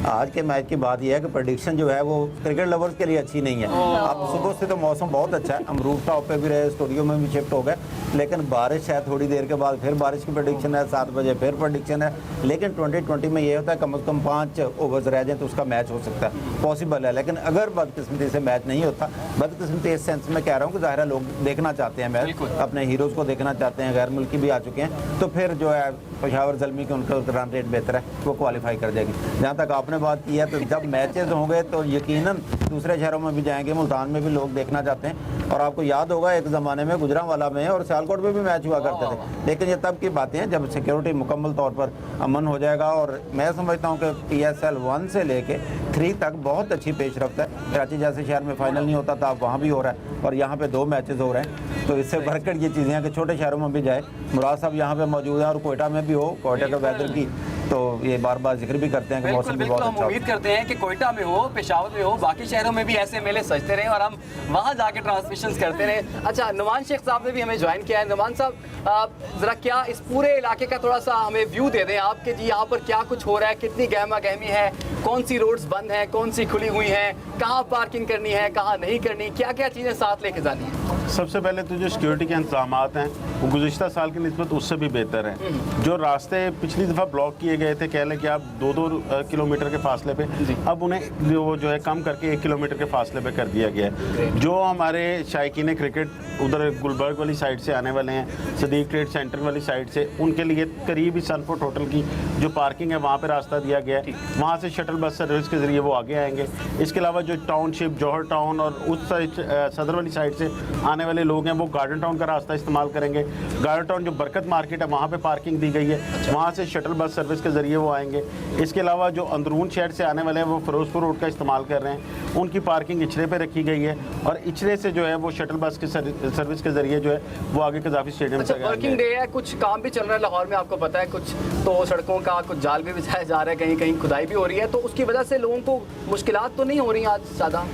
[SPEAKER 14] आज के मैच की बात यह है कि प्रेडिक्शन जो है वो क्रिकेट लवर्स के लिए अच्छी नहीं है। अब सुबह से तो मौसम बहुत अच्छा है, हम रूफ टॉप पे भी रहे, स्टूडियो में भी शिफ्ट हो गए, लेकिन बारिश है, थोड़ी देर के बाद फिर बारिश की प्रेडिक्शन है, 7 बजे फिर प्रेडिक्शन है। लेकिन 2020 में ये होता है कम से कम 5 ओवर्स रह जाए तो उसका मैच हो सकता है, पॉसिबल है। लेकिन अगर बदकिस्मती से मैच नहीं होता, बदकिस्मती इस सेंस में कह रहा हूँ कि ज़ाहिर है लोग देखना चाहते हैं मैच, अपने हीरोज़ को देखना चाहते हैं, गैर मुल्की भी आ चुके हैं, तो फिर जो है पेशावर ज़ल्मी के उनका रन रेट बेहतर है, वो क्वालिफाई कर जाएगी। जहाँ तक आपने बात की है, तो जब मैचेस होंगे तो यकीनन दूसरे शहरों में भी जाएंगे, मुल्तान में भी लोग देखना चाहते हैं। और आपको याद होगा एक ज़माने में गुजरांवाला में और सियालकोट में भी मैच हुआ करते थे, लेकिन ये तब की बातें हैं जब सिक्योरिटी मुकम्मल तौर पर अमन हो जाएगा। और मैं समझता हूँ कि PSL 1 से लेके 3 तक बहुत अच्छी पेशरफ्त है। कराची जैसे शहर में फाइनल नहीं होता था, अब वहाँ भी हो रहा है और यहाँ पे 2 मैचेस हो रहे हैं, तो इससे बढ़कर ये चीज़ें हैं कि छोटे शहरों में भी जाए। मुराद साहब यहाँ पे मौजूद है और कोयटा में भी हो, कोयटा का वेदर की
[SPEAKER 6] तो ये बार बार जिक्र भी करते हैं कि मौसम भी बहुत
[SPEAKER 8] हम
[SPEAKER 6] अच्छा
[SPEAKER 8] उम्मीद करते हैं कि कोयटा में हो, पेशावर में हो, बाकी शहरों में भी ऐसे मेले सजते रहे और हम वहाँ जाके ट्रांसमिशन करते रहे। अच्छा, नुमान शेख साहब ने भी हमें ज्वाइन किया है। नुमान साहब, ज़रा क्या इस पूरे इलाके का थोड़ा सा हमें व्यू दे दें आपके जी, यहाँ पर क्या कुछ हो रहा है, कितनी गहमा गहमी है, कौन सी रोड्स बंद हैं, कौन सी खुली हुई हैं, कहाँ पार्किंग करनी है, कहाँ नहीं करनी, क्या क्या चीज़ें साथ लेके जानी है?
[SPEAKER 17] सबसे पहले तो जो सिक्योरिटी के इंतजाम हैं वो गुज़िश्ता साल की निस्बत उससे भी बेहतर हैं। जो रास्ते पिछली दफ़ा ब्लॉक किए गए थे, कह लें कि आप 2-2 किलोमीटर के फासले पे, अब उन्हें जो है कम करके 1 किलोमीटर के फासले पे कर दिया गया है। जो हमारे शायकीन क्रिकेट उधर गुलबर्ग वाली साइड से आने वाले हैं, सदीक ट्रेड सेंटर वाली साइड से, उनके लिए करीबी सनफोर्ट होटल की जो पार्किंग है वहाँ पर रास्ता दिया गया है। वहाँ से शटल बस सर्विस के ज़रिए वो आगे आएंगे। इसके अलावा जो टाउनशिप, जौहर टाउन और उस साइड सदर वाली साइड से आने वाले लोग हैं वो गार्डन टाउन का रास्ता इस्तेमाल करेंगे। गार्डन टाउन जो बरकत मार्केट है वहाँ पे पार्किंग दी गई है, वहाँ से शटल बस सर्विस के ज़रिए वो आएंगे। इसके अलावा जो अंदरून शहर से आने वाले हैं वो फिरोजपुर रोड का इस्तेमाल कर रहे हैं, उनकी पार्किंग इचरे पे रखी गई है और इचरे से जो है वो शटल बस की सर्विस के ज़रिए जो है वो आगे कज़ाफ़ी स्टेडियम
[SPEAKER 8] अच्छा, वर्किंग डे है, कुछ काम भी चल रहा है लाहौर में, आपको पता है, कुछ तो सड़कों का कुछ जाल भी बिछाया जा रहा है, कहीं कहीं खुदाई भी हो रही है, तो उसकी वजह से लोगों को मुश्किलात तो नहीं हो रही आज ज़्यादा?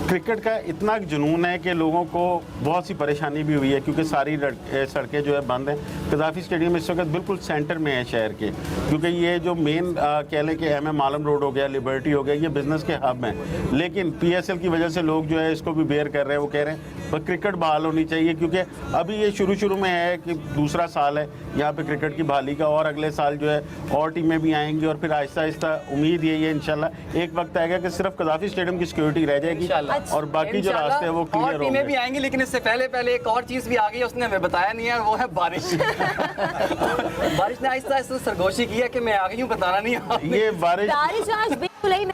[SPEAKER 17] क्रिकेट का इतना जुनून है कि लोगों को बहुत सी परेशानी भी हुई है क्योंकि सारी सड़कें जो है बंद हैं। कज़ाफ़ी स्टेडियम इस वक्त बिल्कुल सेंटर में है शहर के, क्योंकि ये जो मेन कह लें कि MM आलम रोड हो गया, लिबर्टी हो गया, ये बिज़नेस के हब हैं। लेकिन PSL की वजह से लोग जो है इसको भी बेयर कर रहे हैं। वो कह रहे हैं पर क्रिकेट बहाल होनी चाहिए क्योंकि अभी ये शुरू में है कि दूसरा साल है यहाँ पे क्रिकेट की बहाली का, और अगले साल जो है और टीमें भी आएंगी और फिर आहिस्ता आहिस्ता उम्मीद यही है इंशाल्लाह एक वक्त आएगा कि सिर्फ कज़ाफ़ी स्टेडियम की सिक्योरिटी रह जाएगी और बाकी जो रास्ते हैं वो क्लियर होंगे।
[SPEAKER 8] टीमें भी आएंगी, लेकिन इससे पहले एक और चीज़ भी आ गई, उसने हमें बताया नहीं है, वो है बारिश। बारिश ने आहिस्ता आहिस्ता सरगोशी की है कि मैं आ गई हूँ, बताना नहीं।
[SPEAKER 17] ये बारिश
[SPEAKER 3] आज बिल्कुल ही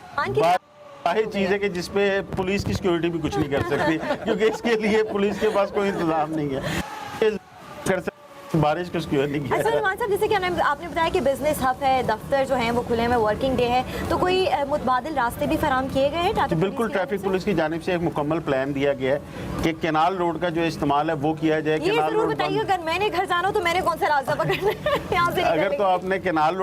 [SPEAKER 17] वाहिद चीज़ है कि जिसपे पुलिस की सिक्योरिटी भी कुछ नहीं कर सकती क्योंकि इसके लिए पुलिस के पास कोई इंतजाम नहीं है। बारिश को सिक्योर नहीं किया।
[SPEAKER 3] अच्छा नुमान साहब, जैसे कि आपने बताया कि बिजनेस हब है, दफ्तर जो हैं वो खुले हैं, वर्किंग डे है, तो कोई मुतबादिल रास्ते भी फराम किए गए हैं?
[SPEAKER 17] बिल्कुल, ट्रैफिक पुलिस की जानिब से एक मुकम्मल प्लान दिया गया है कि कैनाल रोड का जो इस्तेमाल है वो किया जाए।
[SPEAKER 3] ये जरूर बताइए, अगर मैंने घर जाना हो तो मैंने कौन सा रास्ता पकड़ना है यहाँ से?
[SPEAKER 17] अगर तो आपने कैनाल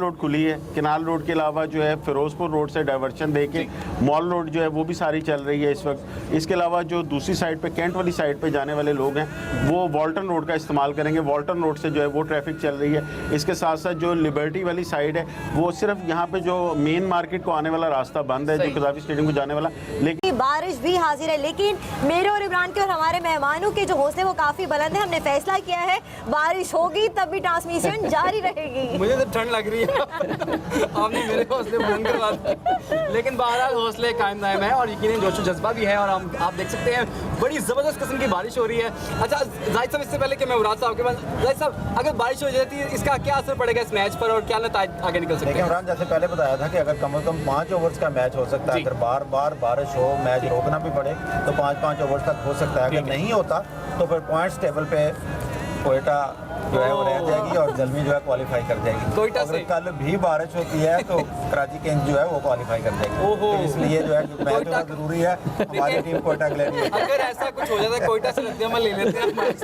[SPEAKER 17] रोड खुली है, कैनाल रोड के अलावा जो है फिरोजपुर रोड से डाइवर्शन दे के मॉल रोड जो है वो भी सारी चल रही है इस वक्त। इसके अलावा जो दूसरी साइड पे कैंट वाली साइड पे जाने वाले लोग हैं वो वॉल्टन रोड का इस्तेमाल करेंगे। वॉल्टन रोड से जो है वो ट्रैफिक चल रही है। इसके साथ साथ जो लिबर्टी वाली साइड है वो सिर्फ यहाँ पे जो मेन मार्केट को आने वाला रास्ता बंद है, जो कज़ाफ़ी स्टेडियम को जाने वाला। लेकिन
[SPEAKER 3] बारिश भी हाजिर है, लेकिन मेरे और इमरान के और हमारे मेहमानों के जो हौसले वो काफी बुलंद है। हमने फैसला किया है बारिश होगी तब भी ट्रांसमिशन जारी रहेगी।
[SPEAKER 8] मुझे तो ठंड लग रही है आपने मेरे हौसले बुलंद करवा दिए, लेकिन बहरहाल हौसले कायम दायम है और यकीनन जोश जज्बा भी है और हम आप देख सकते हैं बड़ी ज़बरदस्त किस्म की बारिश हो रही है। अच्छा जाहिद साहब, इससे पहले कि मैं मुराद साहब के पास, जाहिद साहब अगर बारिश हो जाती है इसका क्या असर पड़ेगा इस मैच पर और क्या नतीजा आगे निकल सकते हैं?
[SPEAKER 6] इमरान जैसे पहले बताया था कि अगर कम से कम 5 ओवर्स का मैच हो सकता है, अगर बार बार बारिश हो, मैच रोकना भी पड़े तो 5-5 ओवर्स तक हो सकता है। अगर नहीं होता तो फिर पॉइंट्स टेबल पे कोयटा जो है वो रह जाएगी और जल्मी जो है क्वालिफाई कर जाएगी। कोयटा से कल भी बारिश होती है तो कराची किंग्स जो है वो क्वालिफाई कर जाएगी। तो इसलिए जो है मैच होना जरूरी है, हमारी टीम कोयटा के लिए।
[SPEAKER 8] अगर ऐसा कुछ हो जाता है कोयटा से रद्द अमल ले लेते हैं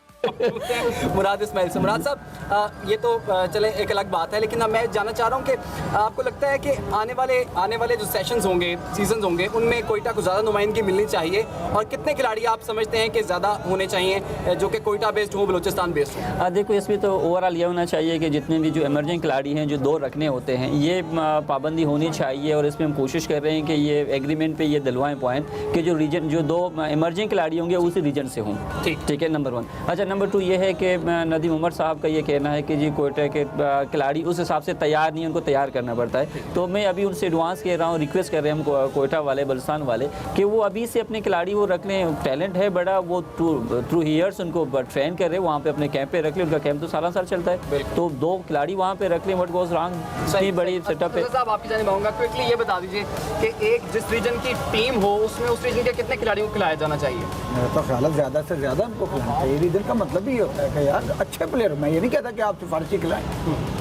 [SPEAKER 8] मुराद इस्माइल से। मुराद साहब, ये तो चले एक अलग बात है, लेकिन अब मैं जानना चाह रहा हूँ कि आपको लगता है कि आने वाले जो सेशंस होंगे, सीजन होंगे, उनमें कोयटा को ज़्यादा नुमाइंदगी मिलनी चाहिए और कितने खिलाड़ी आप समझते हैं कि ज़्यादा होने चाहिए जो कि कोयटा बेस्ड हो, बलूचिस्तान बेस्ड हो?
[SPEAKER 11] देखो, इसमें तो ओवरऑल ये होना चाहिए कि जितने भी जो इमर्जिंग खिलाड़ी हैं जो 2 रखने होते हैं ये पाबंदी होनी चाहिए और इसमें हम कोशिश कर रहे हैं कि ये एग्रीमेंट पे ये दिलवाएं पॉइंट कि जो रीजन जो 2 इमर्जिंग खिलाड़ी होंगे उसी रीजन से हों। ठीक है, नंबर 1। अच्छा, नंबर 2 ये है कि नदीम उमर साहब का ये कहना है कि जी कोयटा के खिलाड़ी उस हिसाब से तैयार नहीं है, उनको तैयार करना पड़ता है। तो मैं अभी उनसे एडवांस कह रहा हूँ, रिक्वेस्ट कर रहे हैं हम कोयटा वाले, बलुचिस्तान वाले, कि वो अभी से अपने खिलाड़ी वो रख लें। टैलेंट है बड़ा, वो थ्रू ईयर्स उनको ट्रेन कर रहे हैं, वहाँ पे अपने कैंप पे रख लें। उनका कैंप तो साल चलता है, तो 2 खिलाड़ी वहाँ पे रख लें। व्हाट गोज रॉन्ग, सही बड़ी सेटअप है।
[SPEAKER 8] साहब आपकी जानिब आऊँगा, क्विकली ये बता दीजिए कि एक जिस रीजन की टीम हो उसमें उस रीजन के कितने खिलाड़ियों को खिलाया जाना चाहिए?
[SPEAKER 22] मेरा तो ख्याल है ज़्यादा से ज़्यादा उनको खिलाना चाहिए। रीजन का मतलब ही होता है कि यार अच्छे प्लेयर, मैं ये नहीं कहता कि आप सिफारिशी खिलाएं,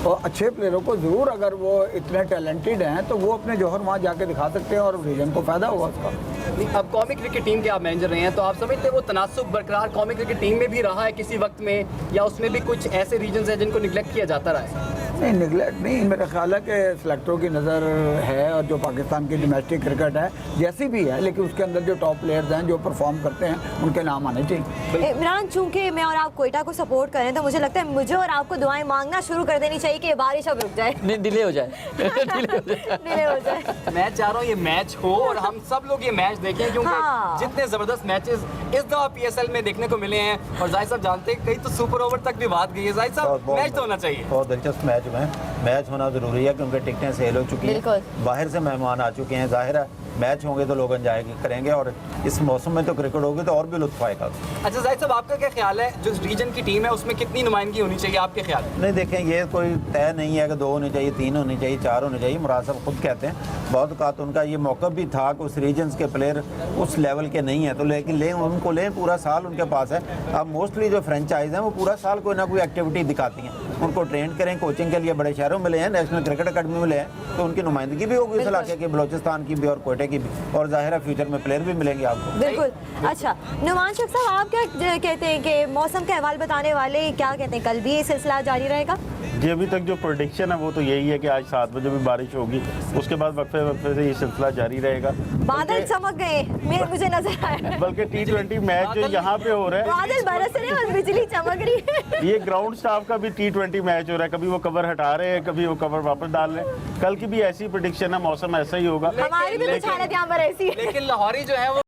[SPEAKER 22] और अच्छे प्लेयरों को ज़रूर, अगर वो इतने टैलेंटेड हैं तो वो अपने जौहर वहाँ जाके दिखा सकते हैं और रीजन को फ़ायदा होगा उसका।
[SPEAKER 8] अब कौमी क्रिकेट टीम के आप मैनेजर रहे हैं, तो आप समझते हैं वो तनासुब बरकरार कौमी क्रिकेट टीम में भी रहा है किसी वक्त में, या उसमें भी कुछ ऐसे रीजन हैं जिनको निगलेक्ट किया जाता रहा है?
[SPEAKER 22] नहीं निगलेक्ट नहीं, मेरा ख्याल है कि सिलेक्टरों की नज़र है और जो पाकिस्तान की डोमेस्टिक क्रिकेट है जैसी भी है, लेकिन उसके अंदर जो टॉप प्लेयर्स हैं जो परफॉर्म करते हैं उनके नाम आने चाहिए।
[SPEAKER 3] इमरान, चूंकि मैं और आप कोयटा को सपोर्ट करें तो मुझे लगता है मुझे और आपको दुआएं मांगना शुरू कर देनी चाहिए कि ये बारिश अब रुक जाए,
[SPEAKER 11] नहीं डिले हो जाए
[SPEAKER 3] डिले हो जाए।
[SPEAKER 8] मैं चाह रहा हूँ ये मैच हो और हम सब लोग ये मैच देखें, क्योंकि
[SPEAKER 3] हाँ।
[SPEAKER 8] जितने जबरदस्त मैचेस इस दफा PSL में देखने को मिले हैं, और जाहिर साहब जानते हैं कहीं तो सुपर ओवर तक भी बात गई है। जाहिर साहब मैच तो होना चाहिए,
[SPEAKER 6] बहुत दिलचस्प मैच हुए हैं, मैच होना ज़रूरी है क्योंकि टिकटें सेल हो चुकी हैं, बाहर से मेहमान आ चुके हैं, जाहिर है मैच होंगे तो लोग एंजॉय करेंगे और इस मौसम में तो क्रिकेट होगी तो और भी लुत्फ आएगा।
[SPEAKER 8] अच्छा जाहिद साहब, आपका क्या ख्याल है जो रीजन की टीम है उसमें कितनी नुमाइंदगी होनी चाहिए आपके ख्याल में?
[SPEAKER 6] नहीं देखें, ये कोई तय नहीं है कि 2 होनी चाहिए, 3 होनी चाहिए, 4 होनी चाहिए। मुराद साहब खुद कहते हैं बहुत औकात उनका ये मौका भी था कि उस रीजन्स के प्लेयर उस लेवल के नहीं हैं, तो लेकिन उनको लें, पूरा साल उनके पास है। अब मोस्टली जो फ्रेंचाइज हैं वो पूरा साल कोई ना कोई एक्टिविटी दिखाती हैं, उनको ट्रेन करें, कोचिंग के लिए बड़े शहरों में ले हैं, नेशनल क्रिकेट अकेडमी में ले हैं, तो उनकी नुमाइंदगी भी होगी इस इलाके की, बलोचिस्तान की भी और कोयटे की भी, और जाहिर है फ्यूचर में प्लेयर भी मिलेंगे आपको।
[SPEAKER 3] बिल्कुल। अच्छा नुमान शेख साहब, आप क्या कहते हैं कि मौसम का अहवाल बताने वाले क्या कहते हैं, कल भी ये सिलसिला जारी रहेगा?
[SPEAKER 17] जी अभी तक जो प्रोडिक्शन है वो तो यही है कि आज 7 बजे भी बारिश होगी, उसके बाद वक्फे से ये सिलसिला जारी रहेगा।
[SPEAKER 3] बादल चमक गए, मुझे नजर आया,
[SPEAKER 17] बल्कि T20 मैच जो यहाँ पे हो रहा है,
[SPEAKER 3] बादल बरस रहे हैं, बिजली चमक रही है।
[SPEAKER 17] ये ग्राउंड स्टाफ का भी T20 मैच हो रहा है, कभी वो कवर हटा रहे हैं, कभी वो कवर वापस डाल रहे हैं। कल की भी ऐसी प्रेडिक्शन है, मौसम ऐसा ही होगा।
[SPEAKER 3] हमारी भी कुछ हालत यहाँ पर ऐसी है।
[SPEAKER 8] लेकिन लाहौरी जो है वो